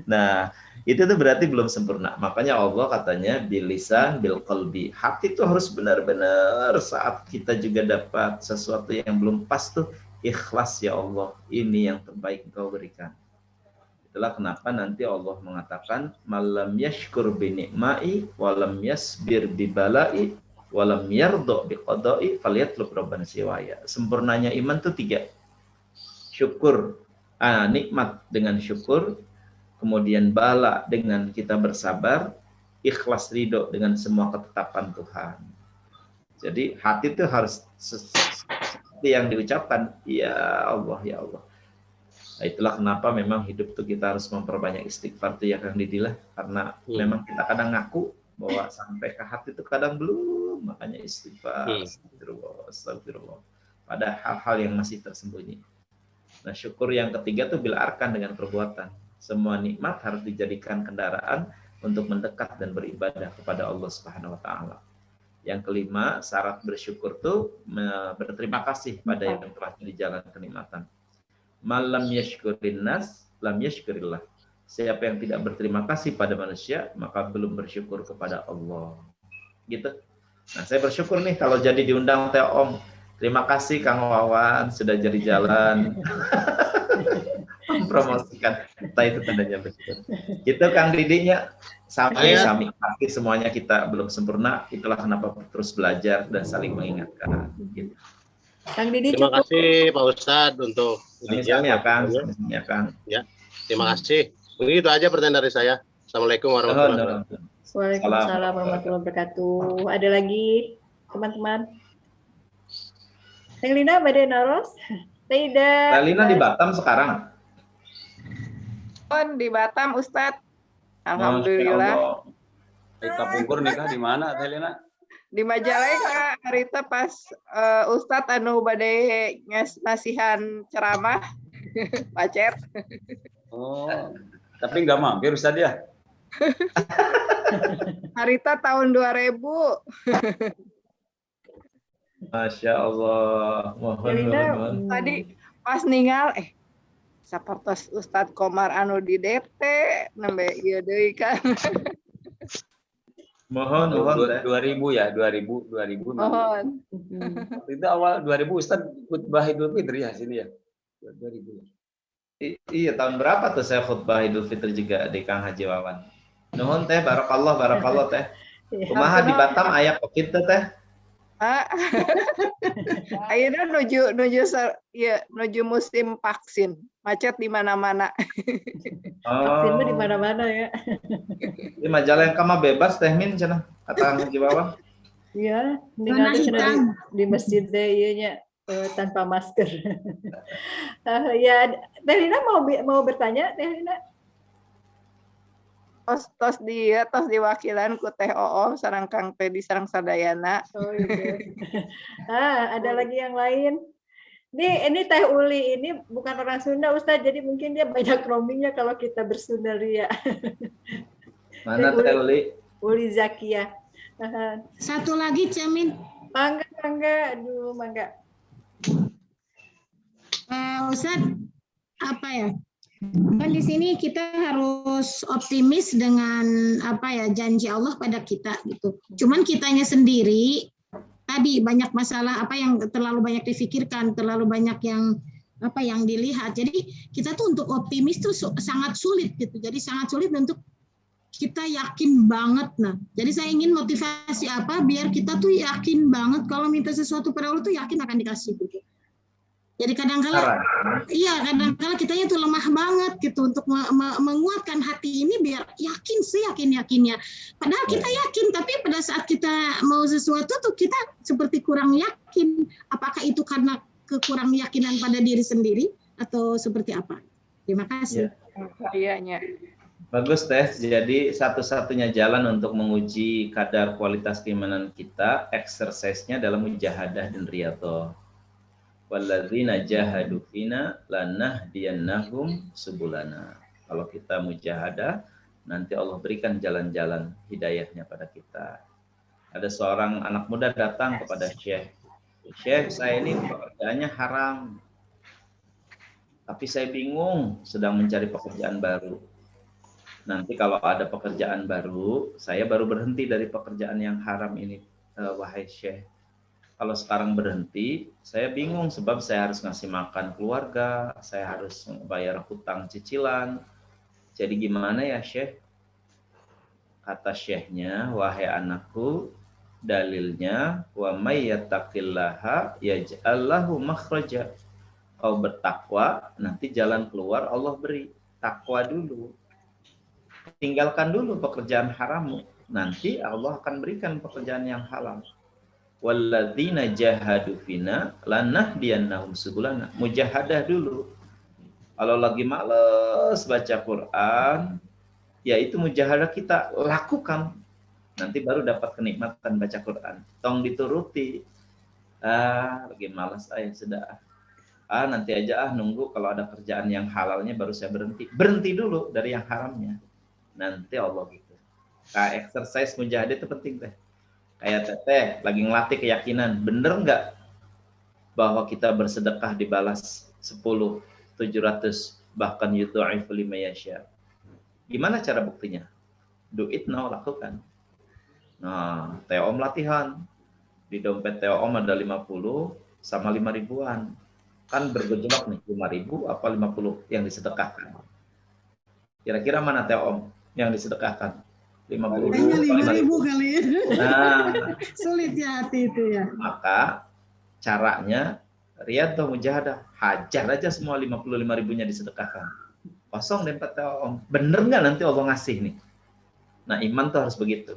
Nah, itu tuh berarti belum sempurna. Makanya Allah katanya bil lisan bil qalbi. Hati itu harus benar-benar saat kita juga dapat sesuatu yang belum pas tuh ikhlas, ya Allah, ini yang terbaik Engkau berikan. Itulah kenapa nanti Allah mengatakan malam yashkur bi ni'mai walam yasbir bi balai walam yardo bi qada'i falyatlub rabban siwaya. Sempurnanya iman tuh 3. Syukur, nikmat dengan syukur, kemudian bala dengan kita bersabar, ikhlas ridho dengan semua ketetapan Tuhan. Jadi hati itu harus seperti yang diucapkan, ya Allah, ya Allah. Nah, itulah kenapa memang hidup itu kita harus memperbanyak istighfar tuh ya Kang Didi lah, karena memang kita kadang ngaku bahwa sampai ke hati itu kadang belum, makanya istighfar, astagfirullah, pada hal-hal yang masih tersembunyi. Nah, syukur yang ketiga tuh bila arkan dengan perbuatan. Semua nikmat harus dijadikan kendaraan untuk mendekat dan beribadah kepada Allah Subhanahu wa taala. Yang kelima, syarat bersyukur tuh berterima kasih pada yang telah di jalan kenikmatan. Malam yashkurin nas, lam yashkurillah. Siapa yang tidak berterima kasih pada manusia, maka belum bersyukur kepada Allah. Gitu. Nah, saya bersyukur nih kalau jadi diundang Teh Om. Terima kasih Kang Wawan sudah jadi jalan. mempromosikan. Entah itu tandanya bersyukur. Itu Kang Didinya sampai pasti semuanya kita belum sempurna. Itulah kenapa terus belajar dan saling mengingatkan. Gitu. Kang Didi Terima cukup. kasih Pak Ustadz untuk Kami ya Kang. Ya, terima kasih. Mungkin itu aja pertanyaan dari saya. Assalamualaikum warahmatullahi wabarakatuh. Waalaikumsalam warahmatullahi wabarakatuh. Ada lagi teman-teman? Teh Lina, Mbak Naros? Tidak. Teh Lina di Batam sekarang. Di Batam, Ustadz. Alhamdulillah. Rita Pungkur nikah di mana, Teh Lina? Di Majalengka, harita pas Ustadz anu bade nasihan ceramah, pacet. Oh, tapi nggak mampir Ustadz ya? Harita tahun 2000. Masya Allah. Mohon. Tadi pas ninggal, sapertos Ustadz Komar anu di DT, nembe ieu deui kan. Mohon 2000 ya, 2000. Mohon. Itu awal 2000 Ustadz khutbah Idul Fitri ya sini ya. 2000. Iya, tahun berapa tuh saya khutbah Idul Fitri juga di Kang Haji Wawan. Nuhun teh, barakallah teh. Kumaha di Batam aya Covid teh? Ayeuna nuju musim vaksin. Macet di mana-mana. Vaksin mah di mana-mana ya. Di Majalengka mah bebas teh min cenah kata Kang Haji Wawan. Iya, tinggal di masjid deh ieu nya tanpa masker. Ya, Teh Lina mau bertanya, Teh Lina? Tos diwakilan ku Teh Oo sareng Kang Tedi sareng sadayana. Oh iya. Ada lagi yang lain? Ini Teh Uli ini bukan orang Sunda Ustaz, jadi mungkin dia banyak roamingnya kalau kita bersunda ria. Mana Teh Uli? Uli Zakia. Satu lagi Camin. Mangga. Aduh, mangga. Ustaz, apa ya? Kan di sini kita harus optimis dengan janji Allah pada kita gitu. Cuman kitanya sendiri tadi banyak masalah yang terlalu banyak difikirkan, terlalu banyak yang dilihat. Jadi kita tuh untuk optimis tuh sangat sulit gitu. Jadi sangat sulit untuk kita yakin banget. Nah, jadi saya ingin motivasi biar kita tuh yakin banget kalau minta sesuatu pada Allah tuh yakin akan dikasih gitu. Jadi kadang-kala kitanya tuh lemah banget gitu untuk menguatkan hati ini biar yakin seyakin-yakinnya. Padahal kita yakin, tapi pada saat kita mau sesuatu tuh kita seperti kurang yakin. Apakah itu karena kekurang yakinan pada diri sendiri atau seperti apa? Terima kasih. Kayaknya. Bagus Teh, jadi satu-satunya jalan untuk menguji kadar kualitas keimanan kita, exercise-nya dalam mujahadah dan riyadhah. Walladzina jahadu fina lanahdiyannahum subulana. Kalau kita mujahadah, nanti Allah berikan jalan-jalan hidayahnya pada kita. Ada seorang anak muda datang kepada Syekh. Syekh, saya ini pekerjaannya haram. Tapi saya bingung, sedang mencari pekerjaan baru. Nanti kalau ada pekerjaan baru, saya baru berhenti dari pekerjaan yang haram ini, wahai Syekh. Kalau sekarang berhenti, saya bingung sebab saya harus ngasih makan keluarga, saya harus bayar hutang cicilan. Jadi gimana ya Syekh? Kata Syekhnya, wahai anakku, dalilnya wa may yattaqillaha yaj'al lahu makhraja. Kau bertakwa, nanti jalan keluar Allah beri. Takwa dulu. Tinggalkan dulu pekerjaan harammu, nanti Allah akan berikan pekerjaan yang halal. Walladzina jahadu fina lanahdiyannahum subulana. Mujahadah dulu. Kalau lagi males baca Quran, ya itu mujahadah kita lakukan. Nanti baru dapat kenikmatan baca Quran. Tong dituruti. Lagi malas sudah. Nanti aja nunggu kalau ada kerjaan yang halalnya baru saya berhenti. Berhenti dulu dari yang haramnya. Nanti Allah gitu. Exercise mujahadah itu penting Teh. Kayak Teteh lagi ngelatih keyakinan, bener nggak bahwa kita bersedekah dibalas 10, 700, bahkan yudha'ifu liman yasha. Gimana cara buktinya? Do it now, lakukan. Nah, Teh Om latihan. Di dompet Teh Om ada 50 sama 5 ribuan. Kan bergejolak nih, 5.000 apa 50 yang disedekahkan. Kira-kira mana Teh Om yang disedekahkan? 50.000 Kayaknya 5.000 5.000. kali ya. Nah, Sulit ya hati itu ya. maka caranya riyadhah mujahadah, hajar aja semua 55.000-nya disedekahkan. Kosong deh Teh Om. Bener nggak nanti Allah ngasih nih? Nah, iman tuh harus begitu.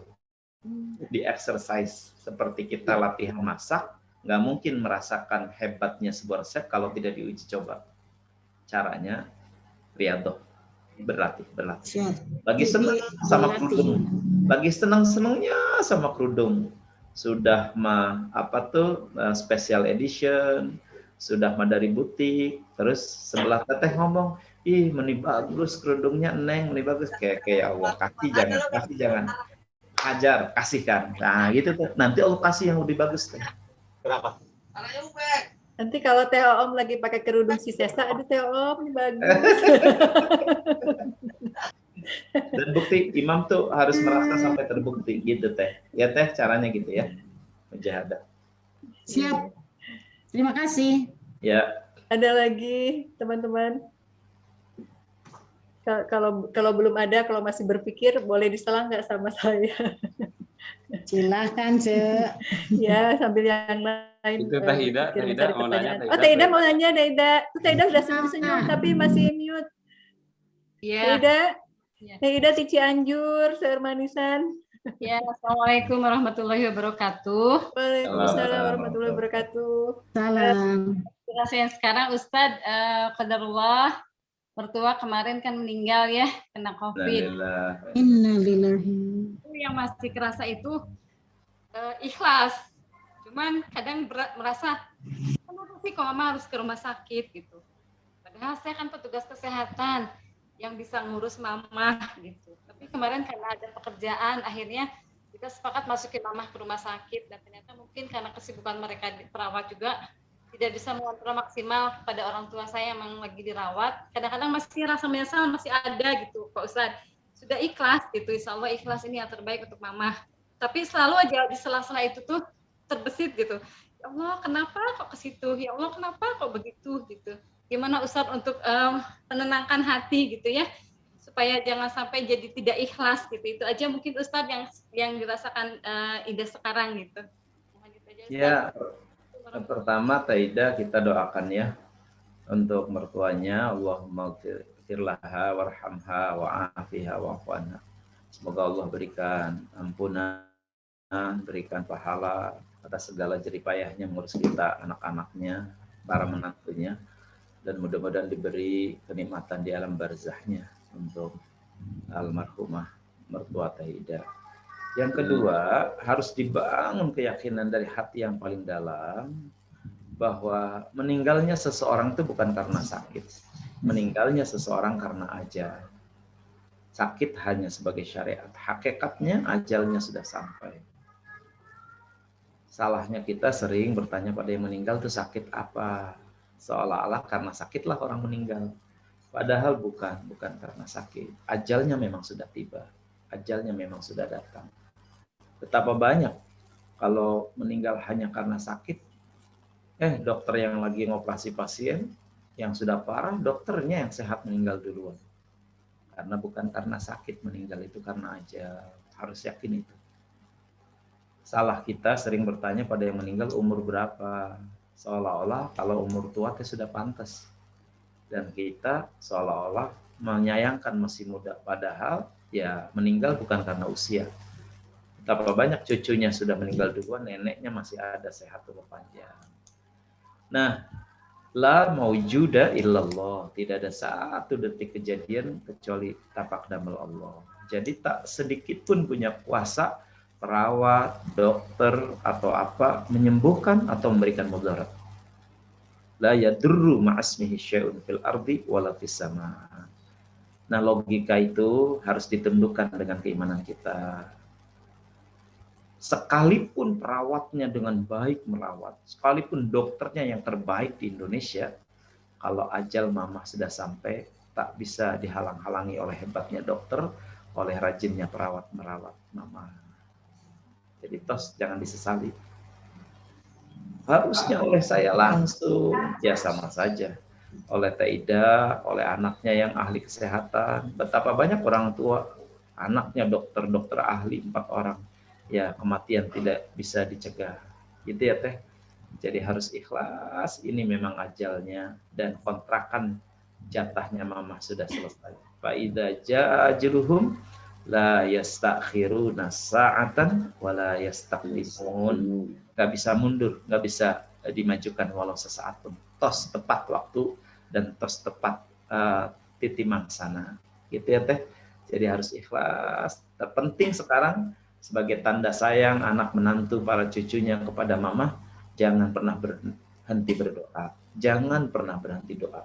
Di exercise seperti kita latihan masak, nggak mungkin merasakan hebatnya sebuah resep kalau tidak diuji coba. Caranya riyadhah, berlatih. Lagi senang sama kerudung, lagi senangnya sama kerudung, sudah special edition, sudah dari butik, terus sebelah teteh ngomong, ih meni bagus kerudungnya Neng, meni bagus, kayak Allah, kasih jangan hajar, kasihkan. Nah gitu tuh, nanti Allah kasih yang lebih bagus teh. Kenapa? Nanti kalau Teh Om lagi pakai kerudung si Sesa, aduh Teh Om ini bagus. Dan bukti imam tuh harus merasa sampai terbukti gitu Teh. Ya Teh, caranya gitu ya. Mujahadah. Siap. Terima kasih. Ya. Ada lagi teman-teman? Kalau belum ada, kalau masih berpikir boleh diselang nggak sama saya? Silahkan, Ce. Ya, sambil yang lain. Itu Teh Ida mau nanya. Oh, Teh Ida mau nanya, Teh Ida sudah senyum-senyum tapi masih mute. Iya. Teh Ida di Cianjur, Seur Manisan. Ya, Assalamualaikum warahmatullahi wabarakatuh. Waalaikumsalam warahmatullahi wabarakatuh. Salam. Yang sekarang Ustadz, qadarullah, mertua kemarin kan meninggal ya, kena COVID. Innalillahi. Yang masih kerasa itu ikhlas. Cuman kadang merasa, kenapa sih kok mama harus ke rumah sakit gitu. Padahal saya kan petugas kesehatan yang bisa ngurus mama gitu. Tapi kemarin karena ada pekerjaan, akhirnya kita sepakat masukin mama ke rumah sakit. Dan ternyata mungkin karena kesibukan mereka perawat juga, tidak bisa mengontrol maksimal kepada orang tua saya yang lagi dirawat. Kadang-kadang masih rasa menyesal, masih ada gitu Pak Ustadz. Sudah ikhlas gitu, insya Allah ikhlas ini yang terbaik untuk mama. Tapi selalu aja di sela-sela itu tuh terbesit gitu. Ya Allah kenapa kok ke situ? Ya Allah kenapa kok begitu gitu. Gimana Ustadz untuk menenangkan hati gitu ya, supaya jangan sampai jadi tidak ikhlas gitu. Itu aja mungkin Ustadz yang dirasakan Ida sekarang gitu. Ya, pertama Taida kita doakan ya untuk mertuanya, Allahumma firlaha warhamha wa'afiha wa'fu anha. Semoga Allah berikan ampunan, berikan pahala atas segala jeripayahnya mengurus kita, anak-anaknya, para menantunya, dan mudah-mudahan diberi kenikmatan di alam barzahnya untuk almarhumah mertua Taida. Yang kedua, harus dibangun keyakinan dari hati yang paling dalam bahwa meninggalnya seseorang itu bukan karena sakit. Meninggalnya seseorang karena ajal. Sakit hanya sebagai syariat. Hakikatnya ajalnya sudah sampai. Salahnya kita sering bertanya pada yang meninggal itu sakit apa? Seolah-olah karena sakitlah orang meninggal. Padahal bukan karena sakit. Ajalnya memang sudah tiba. Ajalnya memang sudah datang. Betapa banyak kalau meninggal hanya karena sakit. Dokter yang lagi ngoperasi pasien yang sudah parah, dokternya yang sehat meninggal duluan. Karena bukan karena sakit meninggal, itu karena ajal. Harus yakin itu. Salah kita sering bertanya pada yang meninggal umur berapa. Seolah-olah kalau umur tua itu sudah pantas. Dan kita seolah-olah menyayangkan masih muda. Padahal ya meninggal bukan karena usia. Betapa banyak cucunya sudah meninggal duluan, neneknya masih ada sehat umur panjang. Nah, la maujuda illallah. Tidak ada satu detik kejadian kecuali tapak damel Allah. Jadi tak sedikit pun punya kuasa perawat, dokter, atau apa menyembuhkan atau memberikan mudarat. La yadurru ma'asmihi syai'un fil ardi wala fis sama. Nah, logika itu harus ditundukkan dengan keimanan kita. Sekalipun perawatnya dengan baik merawat, sekalipun dokternya yang terbaik di Indonesia, kalau ajal mamah sudah sampai, tak bisa dihalang-halangi oleh hebatnya dokter, oleh rajinnya perawat merawat mamah. Jadi tos jangan disesali. Harusnya oleh saya langsung, ya sama saja. Oleh Teh Ida, oleh anaknya yang ahli kesehatan. Betapa banyak orang tua, anaknya dokter ahli 4 orang. Ya kematian tidak bisa dicegah. Gitu ya Teh. Jadi harus ikhlas, ini memang ajalnya. Dan kontrakan jatahnya Mama sudah selesai. Fa'idha ja'ajiluhum la yastakhiruna sa'atan wa la yastaqdimun. Nggak bisa mundur, nggak bisa dimajukan walau sesaat pun. Tos tepat waktu dan tos tepat titimang sana. Gitu ya Teh. Jadi harus ikhlas. Terpenting sekarang sebagai tanda sayang anak menantu para cucunya kepada Mama, jangan pernah berhenti berdoa. Jangan pernah berhenti doa.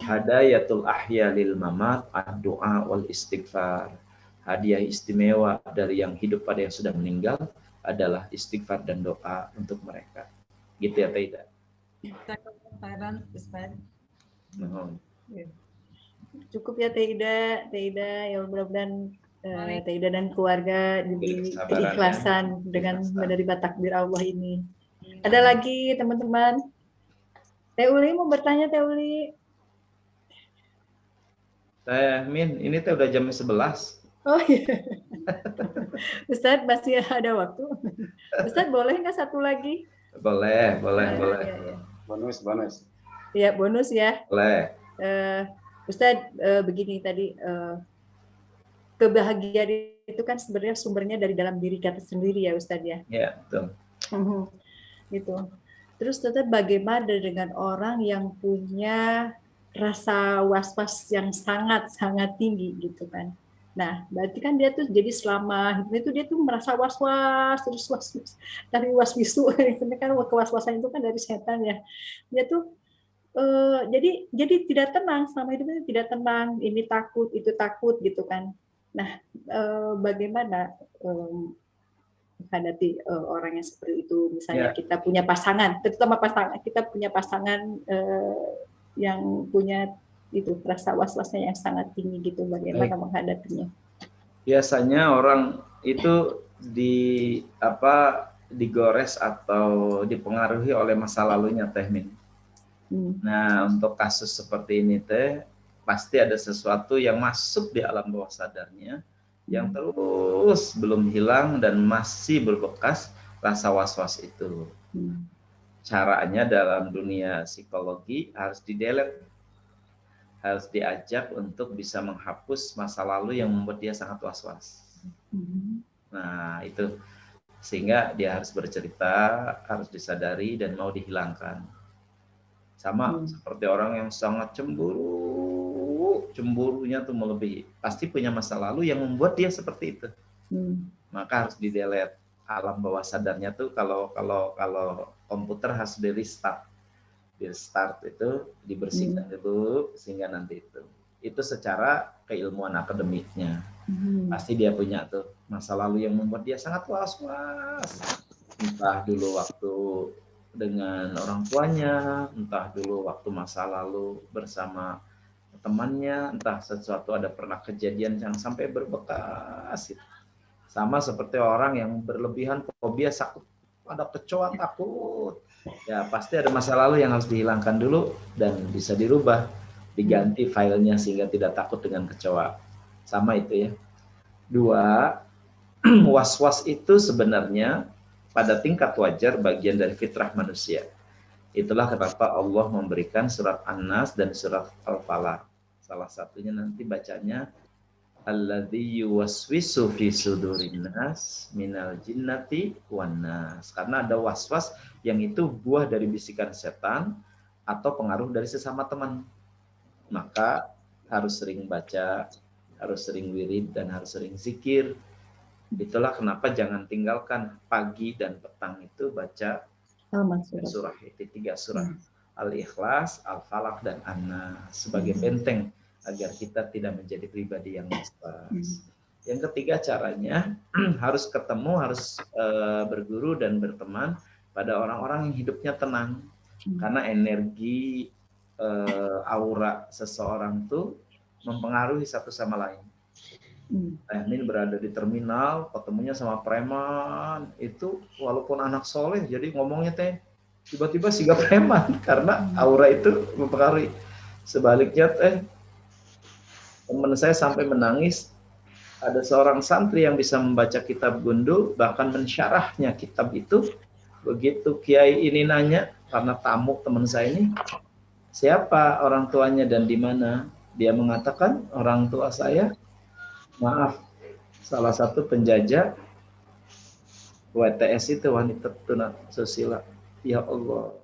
Hadayatul ahya lil mamat ad-du'a wal istighfar. Hadiah istimewa dari yang hidup pada yang sudah meninggal adalah istighfar dan doa untuk mereka. Gitu ya Teh Ida. Cukup ya Teh Ida, ya mudah-mudahan Teh Ida dan keluarga diberi keikhlasan dengan menerima takdir Allah ini. Ada lagi teman-teman? Teh Uli mau bertanya, Teh Uli? Teh Min, ini Teh udah jam 11. Oh iya. Ustadz masih ada waktu. Ustadz boleh nggak satu lagi? Boleh. Ya. Bonus. Iya, bonus ya. Boleh. Ustadz, begini tadi, kebahagiaan itu kan sebenarnya sumbernya dari dalam diri kita sendiri ya Ustadz ya. Iya, betul. Gitu. Terus tetap bagaimana dengan orang yang punya rasa was-was yang sangat tinggi gitu kan. Nah, berarti kan dia tuh jadi selama itu dia tuh merasa was-was, terus was-was dari waswisu, ini kan kewas-wasan itu kan dari setan ya. Dia tuh jadi tidak tenang, selama hidupnya tidak tenang, ini takut, itu takut gitu kan. Nah, bagaimana menghadapi orang yang seperti itu? Misalnya kita punya pasangan, terutama kita punya pasangan yang punya itu rasa was-wasnya yang sangat tinggi gitu, bagaimana menghadapinya? Biasanya orang itu digores atau dipengaruhi oleh masa lalunya Teh Min. Nah, untuk kasus seperti ini Teh, pasti ada sesuatu yang masuk di alam bawah sadarnya yang terus belum hilang dan masih berbekas rasa was-was itu. Caranya dalam dunia psikologi harus di-delete, harus diajak untuk bisa menghapus masa lalu yang membuat dia sangat was-was. Nah, itu sehingga dia harus bercerita, harus disadari dan mau dihilangkan. Sama seperti orang yang sangat cemburunya tuh melebihi, pasti punya masa lalu yang membuat dia seperti itu. Maka harus di-delete. Alam bawah sadarnya tuh kalau komputer harus di-restart. Di-restart itu dibersihkan dulu sehingga nanti itu secara keilmuan akademiknya. Pasti dia punya tuh masa lalu yang membuat dia sangat was-was. Entah dulu waktu dengan orang tuanya, entah dulu waktu masa lalu bersama temannya, entah sesuatu ada pernah kejadian yang sampai berbekas. Sama seperti orang yang berlebihan fobia takut, ada kecoa takut. Ya pasti ada masa lalu yang harus dihilangkan dulu dan bisa dirubah, diganti filenya sehingga tidak takut dengan kecoa. Sama itu ya. 2, was-was itu sebenarnya pada tingkat wajar bagian dari fitrah manusia. Itulah kenapa Allah memberikan surat An-Nas dan surat Al-Falaq. Salah satunya nanti bacanya alladzi yuwaswisu fi sudurin nas minal jinnati wan nas. Karena ada was-was yang itu buah dari bisikan setan atau pengaruh dari sesama teman. Maka harus sering baca, harus sering wirid dan harus sering zikir. Itulah kenapa jangan tinggalkan pagi dan petang itu baca surah itu 3 surah. Al-Ikhlas, Al-Falaq dan An-Nas sebagai benteng agar kita tidak menjadi pribadi yang was-was. Yang ketiga caranya harus ketemu, harus berguru dan berteman pada orang-orang yang hidupnya tenang. Karena energi aura seseorang tuh mempengaruhi satu sama lain. Min berada di terminal, ketemunya sama preman, itu walaupun anak soleh, jadi ngomongnya Teh tiba-tiba sigap preman karena aura itu mempengaruhi. Sebaliknya teman saya sampai menangis, ada seorang santri yang bisa membaca kitab gundul, bahkan mensyarahnya kitab itu. Begitu kiai ini nanya, karena tamu teman saya ini, siapa orang tuanya dan di mana? Dia mengatakan, orang tua saya, maaf, salah satu penjajah WTS itu, wanita tunasusila. Ya Allah,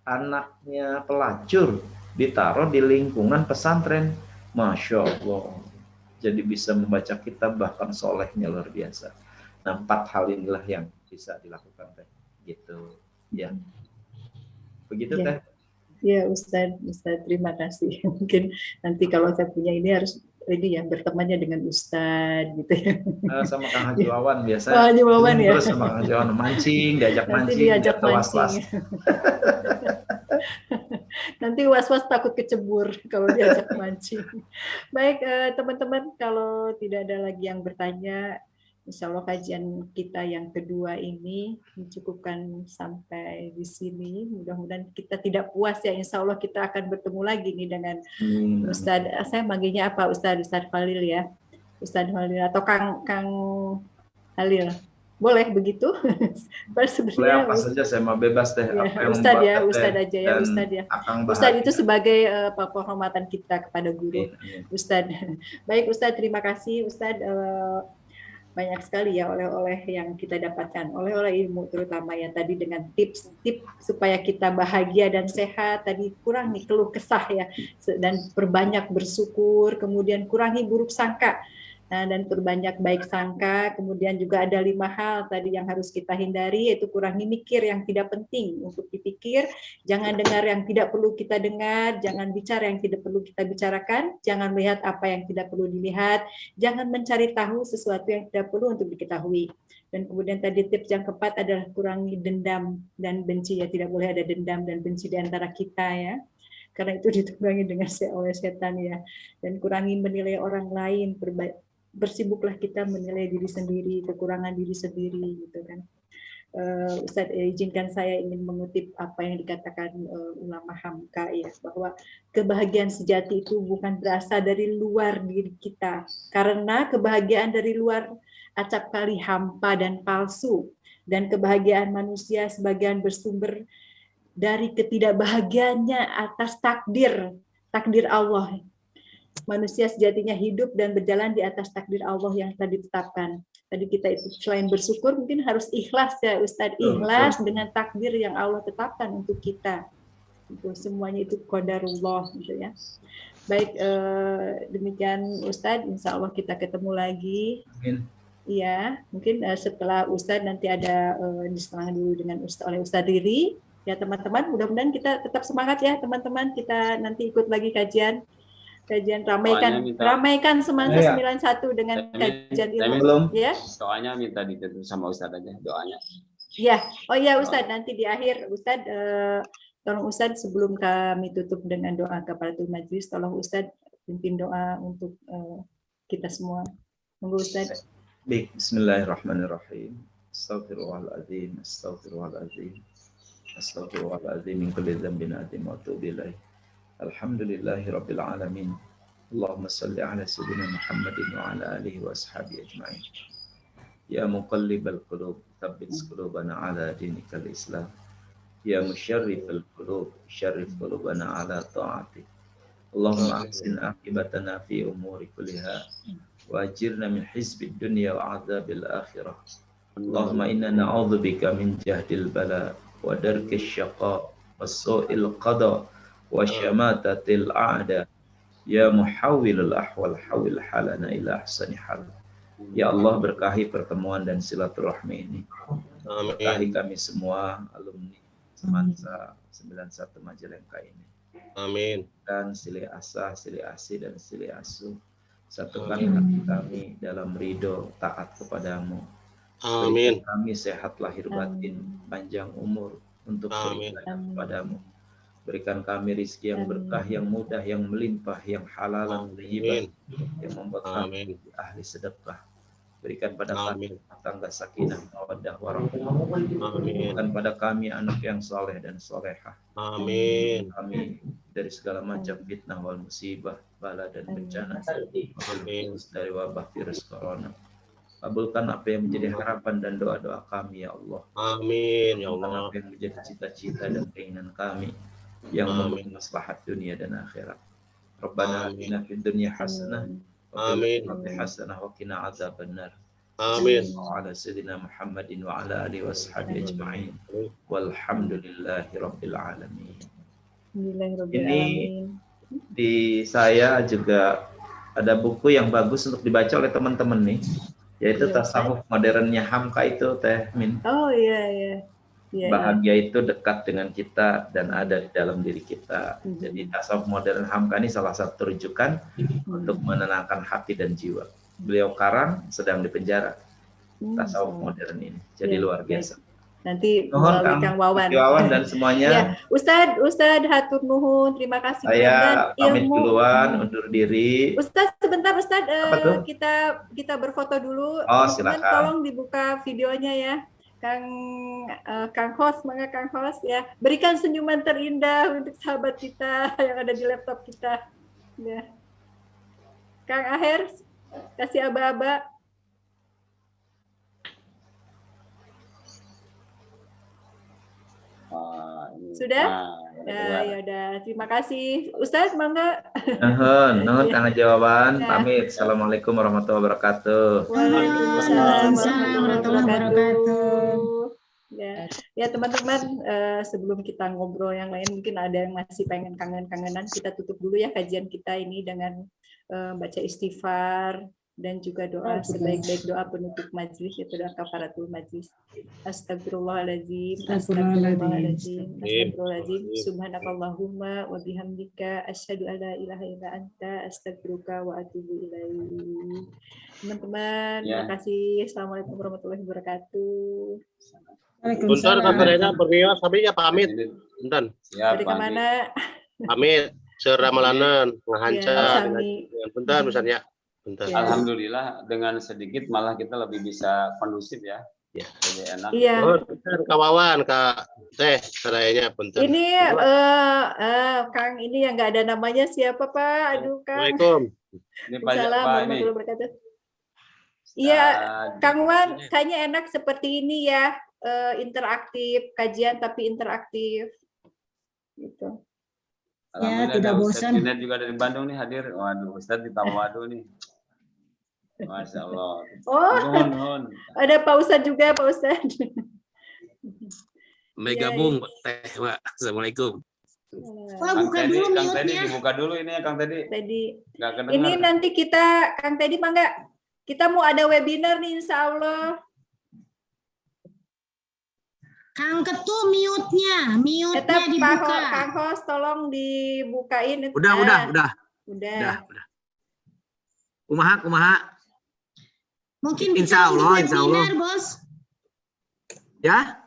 anaknya pelacur ditaruh di lingkungan pesantren. Masya Allah. Jadi bisa membaca kitab, bahkan solehnya luar biasa. Nah, 4 hal inilah yang bisa dilakukan Teh. Gitu. Ya. Begitu Ya. Teh. Ya Ustadz, terima kasih. Mungkin nanti kalau saya punya ini harus ini ya bertemannya dengan Ustadz gitu ya. Sama Kang Haji Wawan biasa. Oh, Haji Wawan ya. Terus sama Kang Haji Wawan mancing, diajak Nanti mancing, diajak was-was. Nanti was-was takut kecebur kalau diajak mancing. Baik teman-teman, kalau tidak ada lagi yang bertanya, insya Allah kajian kita yang kedua ini mencukupkan sampai di sini. Mudah-mudahan kita tidak puas ya. Insya Allah kita akan bertemu lagi nih dengan Ustadz. Saya manggilnya apa Ustadz Khalil ya, Ustadz Khalil atau Kang Khalil. Boleh begitu? Boleh apa saja, saya mau bebas Teh. Ya, apa yang Ustadz ya, membuat Ustadz Teh aja ya, Ustadz ya. Ustadz itu sebagai penghormatan kita kepada guru. Ustadz. Baik Ustadz, terima kasih Ustadz. Banyak sekali ya oleh-oleh yang kita dapatkan, oleh-oleh ilmu terutama ya tadi dengan tips-tips supaya kita bahagia dan sehat. Tadi kurangi keluh kesah ya, dan perbanyak bersyukur, kemudian kurangi buruk sangka. Nah, dan perbanyak baik sangka, kemudian juga ada 5 hal tadi yang harus kita hindari, yaitu kurangi mikir yang tidak penting untuk dipikir, jangan dengar yang tidak perlu kita dengar, jangan bicara yang tidak perlu kita bicarakan, jangan melihat apa yang tidak perlu dilihat, jangan mencari tahu sesuatu yang tidak perlu untuk diketahui. Dan kemudian tadi tips yang keempat adalah kurangi dendam dan benci, ya tidak boleh ada dendam dan benci di antara kita ya. Karena itu ditunggangi dengan oleh setan ya. Dan kurangi menilai orang lain, bersibuklah kita menilai diri sendiri, kekurangan diri sendiri gitu kan. Ustadz izinkan saya ingin mengutip apa yang dikatakan ulama Hamka ya, bahwa kebahagiaan sejati itu bukan berasal dari luar diri kita, karena kebahagiaan dari luar acap kali hampa dan palsu, dan kebahagiaan manusia sebagian bersumber dari ketidakbahagiaannya atas takdir Allah. Manusia sejatinya hidup dan berjalan di atas takdir Allah yang telah ditetapkan. Tadi kita itu selain bersyukur mungkin harus ikhlas ya Ustadz, ikhlas dengan takdir yang Allah tetapkan untuk kita. Itu semuanya itu qadarullah gitu ya. Baik, demikian Ustadz, insya Allah kita ketemu lagi. Iya, mungkin setelah Ustadz nanti ada diserang dulu dengan oleh Ustadz Riri. Ya teman-teman, mudah-mudadan kita tetap semangat ya teman-teman. Kita nanti ikut lagi kajian ramaikan semangat 91 dengan kajian ilmu ya. Doanya minta ditutup sama Ustadz aja doanya. Ya, oh ya Ustadz, nanti di akhir Ustadz tolong Ustadz sebelum kami tutup dengan doa kafaratul majlis, tolong Ustadz pimpin doa untuk kita semua. Monggo Ustadz. Baik, bismillahirrahmanirrahim. Astaghfirullahaladzim, astaghfirullahaladzim. Astaghfirullahaladzim min kulli dzambin adzim wa atubu ilaih. Alhamdulillahi Rabbil Alamin. Allahumma salli ala sayyidina Muhammadin wa ala alihi wa ashabihi ajma'in. Ya muqallibal qulub, thabbit qulubana ala dinikal Islam. Ya musyarrifal qulub, syarrif qulubana ala ta'atik. Allahumma ahsin aqibatana fi umuri kulliha wa ajirna min hizbid dunya wa adzabil akhirah. Allahumma inna na'udzubika min jahdil bala wa darkis syaqa wa su'il qada wa syamatatil a'da. Ya muhawwilul ahwal hawil halana ila ahsani hal. Ya Allah, berkahi pertemuan dan silaturahmi ini. Berkahi kami semua alumni Semansa 91 Majalengka ini. Amin. Dan silih asah, silih asih dan silih asuh. Satukan hati kami dalam ridho taat kepadamu. Amin. Berikan kami sehat lahir batin, panjang umur untuk beribadah kepadamu. Berikan kami rizki yang berkah, yang mudah, yang melimpah, yang halal, yang thayyibah, yang membuat kami ahli sedekah. Berikan pada kami rumah tangga sakinah, mawaddah, warahmah. Amin. Berikan pada kami anak yang soleh dan solehah. Amin. Kami dari segala macam fitnah wal musibah, bala dan bencana. Amin. Dari wabah virus corona. Kabulkan apa yang menjadi harapan dan doa-doa kami ya Allah. Amin ya Kabulkan Allah. apa yang menjadi cita-cita dan keinginan kami yang memberi maslahat dunia dan akhirat. Rabbana atina fid dunya hasanah wa fil akhirati hasanah wa qina adzabannar. Amin. Ala sayyidina Muhammadin wa ala alihi washabihi ajma'in. Walhamdulillahi rabbil alamin. Ini di saya juga ada buku yang bagus untuk dibaca oleh teman-teman nih, yaitu Tasawuf Modernnya Hamka itu Teh Min. Oh iya. Bahagia itu dekat dengan kita dan ada di dalam diri kita. Jadi tasawuf modern Hamka ini salah satu rujukan untuk menenangkan hati dan jiwa. Beliau karang sedang di penjara. Tasawuf modern ini. Jadi luar biasa. Nanti Nuhun melalui Kang Wawan. Wawan dan semuanya. Ya, Ustadz hatur nuhun, terima kasih. Saya pamit duluan, undur diri. Ustadz sebentar Ustadz, kita berfoto dulu. Oh, Teman-teman silakan. tolong dibuka videonya ya. Kang host, mangga Kang host ya. Berikan senyuman terindah untuk sahabat kita yang ada di laptop kita. Ya. Kang Aher, kasih aba-aba. Sudah? Ya udah. Terima kasih. Ustadz, mangga. Nuhun karena jawaban. Pamit. Assalamualaikum warahmatullahi wabarakatuh. Waalaikumsalam warahmatullahi wabarakatuh. Ya teman-teman, sebelum kita ngobrol yang lain, mungkin ada yang masih pengen kangen-kangenan, kita tutup dulu ya kajian kita ini dengan baca istighfar dan juga doa sebaik-baik doa penutup majlis, yaitu doa kafaratul majlis. Astagfirullahaladzim, subhanakallahumma wa bihamdika asyhadu an la ilaha illa anta astaghfiruka wa atubu ilaik. Teman-teman, terima kasih. Assalamualaikum warahmatullahi wabarakatuh. Bentar, kameranya bermia, sabinya pamit. Bentar. Dari kemana? Pamit. Seramalanan, ngahanca. Ya, Bentar, misalnya. Bentar. Alhamdulillah dengan sedikit malah kita lebih bisa kondusif ya. Lebih enak. Iya. Oh, bentar, Kak Wawan, Kak Teh, sarayanya bentar. Ini Kang ini yang nggak ada namanya siapa Pak? Aduh Kang. Assalamualaikum. Ini Pak Iya, Kang Wan, kayaknya enak seperti ini ya, interaktif, kajian tapi interaktif. Gitu. Ya, tidak bosan. Ustadz juga dari Bandung nih hadir. Waduh, Ustadz di Tawadu nih. Masya Allah. Oh, ada Pak Ustadz juga, Pak Ustadz. Gabung, Teh, Pak. Assalamualaikum. Buka dulu Kang Teddy, mute-nya. dibuka dulu ini ya Kang Teddy. Nggak kedengar. Ini nanti kita, Kang Teddy mangga, kita mau ada webinar nih Insya Allah. Kang Ketu mute-nya dibuka. Kang host tolong dibukain. Udah. Kumaha. Mungkin Insya Allah. webinar, Bos. Ya?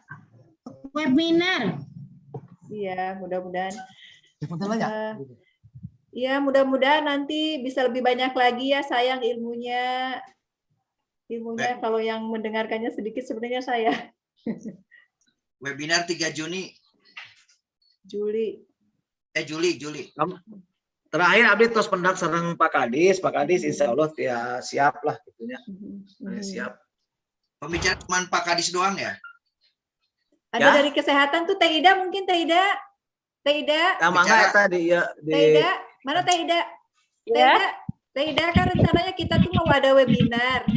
Webinar. Iya, mudah-mudahan. Iya, mudah-mudahan nanti bisa lebih banyak lagi ya, sayang ilmunya kalau yang mendengarkannya sedikit sebenarnya saya. Webinar 3 Juni. Juli. Terakhir Abdi tos pendak sareng Pak Kadis insya Allah ya siap lah gitunya. Siap. Pembicara cuma Pak Kadis doang ya? Ada dari kesehatan tuh Teh Ida mungkin Teh Ida. Mangga tadi ya di Teh Ida, mana Teh Ida? Teh Ida kan rencananya kita tuh mau ada webinar.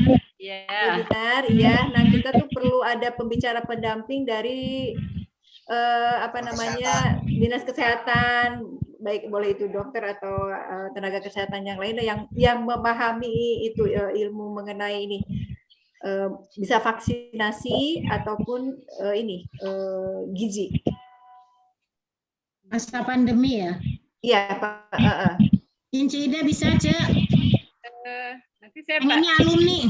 Webinar, iya. Nah, kita tuh perlu ada pembicara pendamping dari Dinas Kesehatan, baik boleh itu dokter atau tenaga kesehatan yang lain yang memahami itu ilmu mengenai ini. Bisa vaksinasi ataupun gizi. Masa pandemi ya? Iya, Pak. Inci Ida bisa, Cek. Nanti saya pengennya alumni.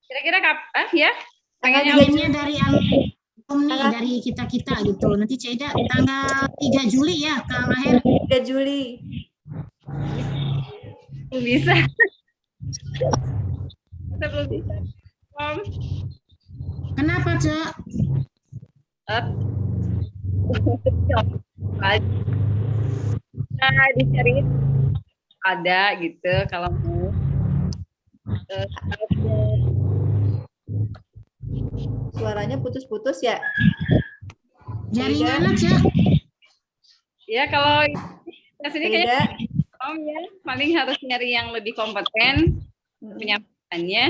Kira-kira kapan ya? Pengennya dari alumni dari kita-kita gitu. Nanti Cek Ida tanggal 3 Juli ya, Kang Aher. 3 Juli. Bisa. Belum bisa. Kenapa, Cek? Nah, dicariin ada gitu kalau mau. Suaranya putus-putus ya. Jaringannya, Cek. Ya kalau sini kayaknya Om ya, paling harus nyari yang lebih kompeten penyampaiannya.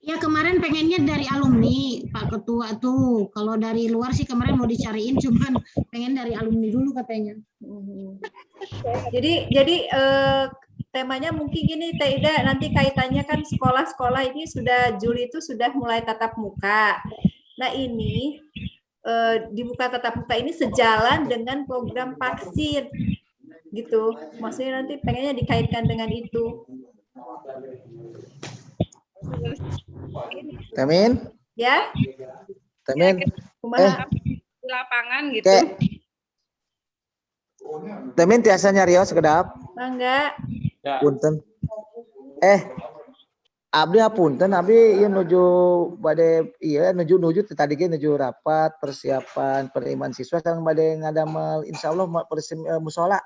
Ya kemarin pengennya dari alumni Pak Ketua tuh. Kalau dari luar sih kemarin mau dicariin, cuman pengen dari alumni dulu katanya. Jadi temanya mungkin gini Teh Ida, nanti kaitannya kan sekolah-sekolah ini sudah Juli itu sudah mulai tatap muka. Nah ini dibuka tatap muka ini sejalan dengan program vaksin gitu. Maksudnya nanti pengennya dikaitkan dengan itu. Temin? Ya? Temin? Di lapangan gitu. Temin tiasa nyarios sekedap. Enggak. Punten. Abdi hapunten, abdi ieu nuju bade ieu nuju tadi ge nuju rapat persiapan penerimaan siswa sareng bade ngadamel insyaallah mushola.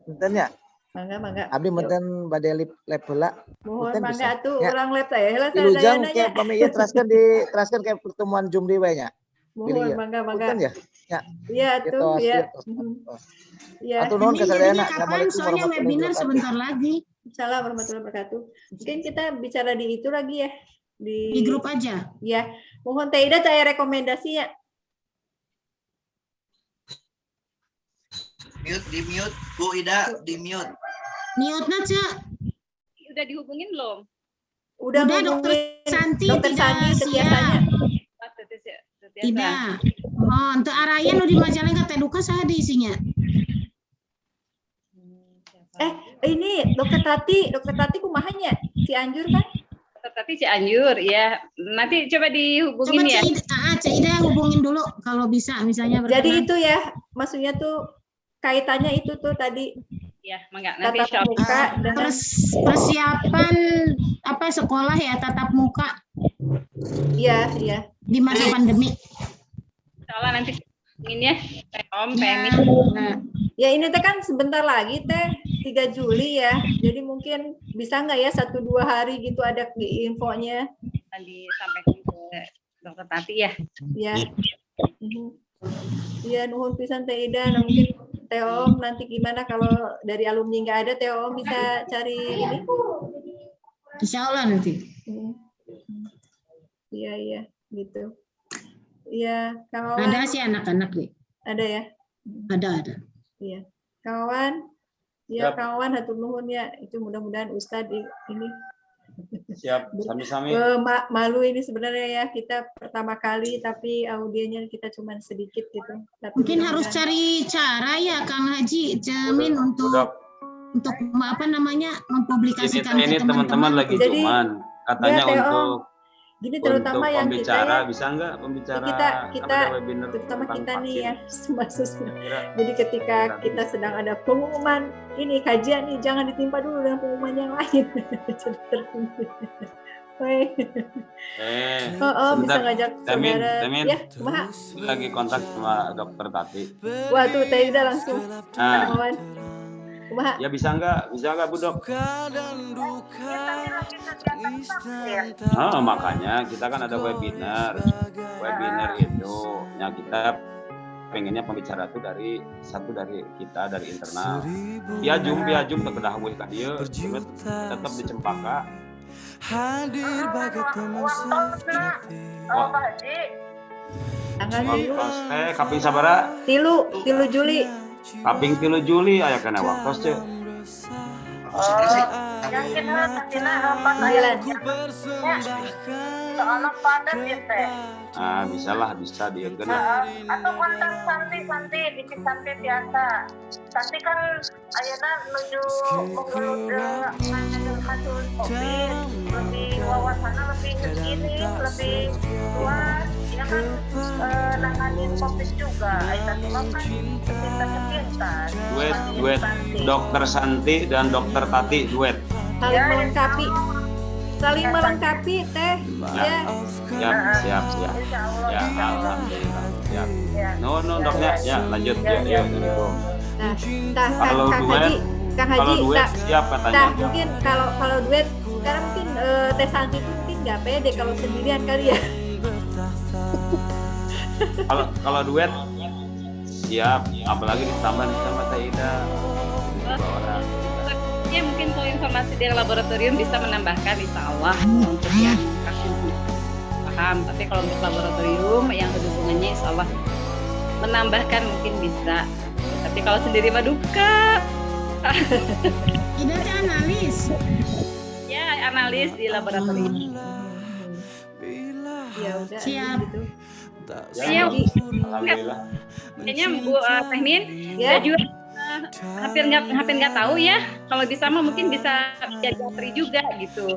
Punten nya. Mangga. Abdi menten bade lab heula. Mohon mangga atuh urang lab teh heula sadayana nya. Ke pami ieu teraskeun ke pertemuan Jumdi we nya. Mohon mangga. Punten ya? Ya. Iya atuh, ya. Ya. Atuh nuhun kasadayana. Assalamualaikum warahmatullahi wabarakatuh. Sebentar lagi. Assalamualaikum warahmatullahi wabarakatuh. Mungkin kita bicara di itu lagi ya. Di grup aja. Ya. Mohon Teh Ida saya rekomendasi ya. Di mute, Bu Ida, di mute. Mute-nya, Cek. Udah dihubungin belum? Udah Dokter Santi biasanya. Tidak. Oh, untuk arayan udah Majalengka Teh Duka saya diisinya. Ini Dokter Tati kumahanya Cianjur kan? Dokter Tati Cianjur ya. Nanti coba dihubungin ya. Cek Ida hubungin dulu kalau bisa misalnya. Jadi itu ya, maksudnya tuh kaitannya itu tuh tadi. Ya, mangga nanti tatap muka dengan persiapan apa sekolah ya tatap muka. Iya. Di masa pandemi. Soalnya nanti ingin ya, Om, Pemi. Ya ini teh kan sebentar lagi teh 3 Juli ya. Jadi mungkin bisa nggak ya 1-2 hari gitu ada infonya. Tadi sampaikan ke Dokter Tati ya. Iya. Iya nuhun pisan Teh Ida. Nah, mungkin Teh Om nanti gimana kalau dari alumni nggak ada Teh Om bisa cari ini. Insya Allah nanti. Iya gitu. Iya kawan. Ada sih anak-anak nih. Ada ya. Ada. Iya kawan. Ya kawan hatur nuhun ya. Itu mudah-mudahan Ustadz ini. Siap, sami-sami. Malu ini sebenarnya ya kita pertama kali tapi audiennya kita cuma sedikit gitu. Tapi mungkin harus cari cara ya Kang Haji Jamin untuk apa namanya mempublikasikan ini teman-teman lagi cuman katanya untuk gini terutama yang pembicara, kita ya, bisa nggak pembicara kita terutama kita nih ya maksudnya. Jadi ketika kita sedang ada pengumuman ini kajian nih jangan ditimpa dulu dengan pengumuman yang lain. Bisa ngajak saudara ya kumaha lagi kontak sama Dokter Tati. Wah tuh Teh Ida langsung kumaha ya bisa nggak Bu Dok? Makanya kita kan ada webinar itu ya kita pengennya pembicara itu dari kita dari internal via Zoom terkedahului ka dieu tetap di Cempaka hadir bagai teman sejati. Pak Haji kaping sabaraha? 3 Juli. Kaping 3 Juli aya kana waktos teh. Yang kita nantina pas aya soalnya padat ya teh. Bisa dieukeun. Atau kontak Santi bikin Santi biasa. Santi kan ayeuna menuju mengurus kasus COVID, lebih wawasannya lebih begini, lebih luas. Dia kan nanganin COVID juga. Ayeuna cuma kan sepintas. Duet Dokter Santi dan Dokter Tati duet. Saling melengkapi. saling melengkapi teh. Ya. Siap. Insya Allah, Ya, insya Allah. alhamdulillah. Siap. Ya. Doknya, ya lanjut ya. Nah, Kalau duet, Kang Haji, siap katanya. mungkin kalau duet sekarang mungkin Teh Santi itu mungkin nggak pede kalau sendirian kali ya. Kalau duet siap, apalagi ditambah sama Teh Ida. 2 orang. Ya mungkin kalau informasi dari laboratorium bisa menambahkan insya Allah untuk yang kasus paham. Tapi kalau untuk laboratorium yang hubungannya insya Allah menambahkan mungkin bisa. Tapi kalau sendiri mah duka. Ida teh analis. Ya analis di laboratorium. Ya udah. Siap. Gitu. Kayaknya Alhamdulillah. kayaknya Bu Teh Min ya juga hampir nggak tahu ya. Kalau bisa mah mungkin bisa japri juga gitu.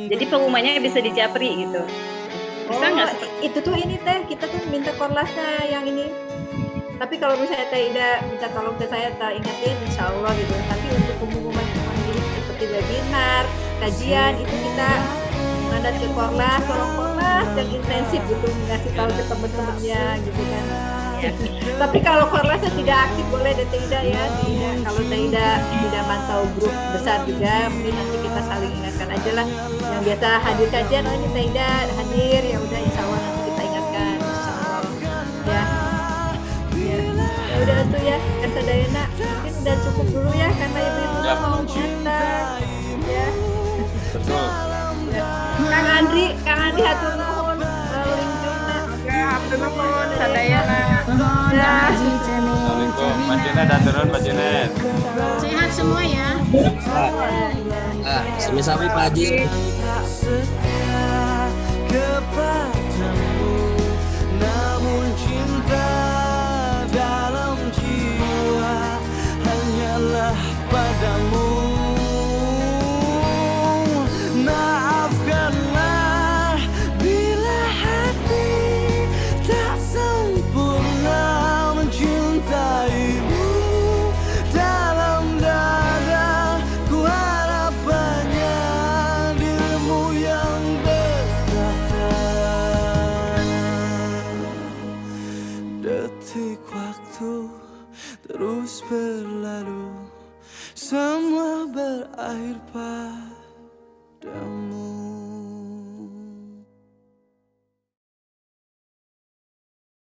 Jadi pengumumannya bisa di japri gitu. Bisa nggak? Itu tuh ini teh kita tuh minta korlasnya yang ini. Tapi kalau misalnya Teh Ida minta tolong ke saya, tak ingetin insya Allah gitu. Tapi untuk pengumuman ini seperti webinar, kajian itu kita mandat ke korlas, tolong korlas yang intensif gitu ngasih tahu ke teman-temannya gitu kan. Ya. Tapi kalau korlasnya tidak aktif boleh deh Teh Ida ya. Kalau Teh Ida tidak mantau grup besar juga, mungkin nanti kita saling ingatkan aja lah. Yang biasa hadir kajian, oh ini Teh Ida hadir, ya udah insya Allah nanti kita ingatkan. Insya Allah. Ya. Ya udah tuh ya, Kasadayana mungkin udah cukup dulu ya karena ibu-ibu mau nyantai ya. Betul. Ya. Kang Andri hatur nuhun lingjungna. Ya, hatur nuhun sadayana. Assalamualaikum. Mbak Jenet, aturan Mbak Jenet. Sehat semua ya. Sami-sami Pak Haji. Namun cinta dalam jiwa hanyalah padamu. Maafkanlah bila hati tak sempurna mencintaimu. Dalam dada ku harap hanya dirimu yang berkata. Detik waktu terus berlalu, semua berakhir padamu.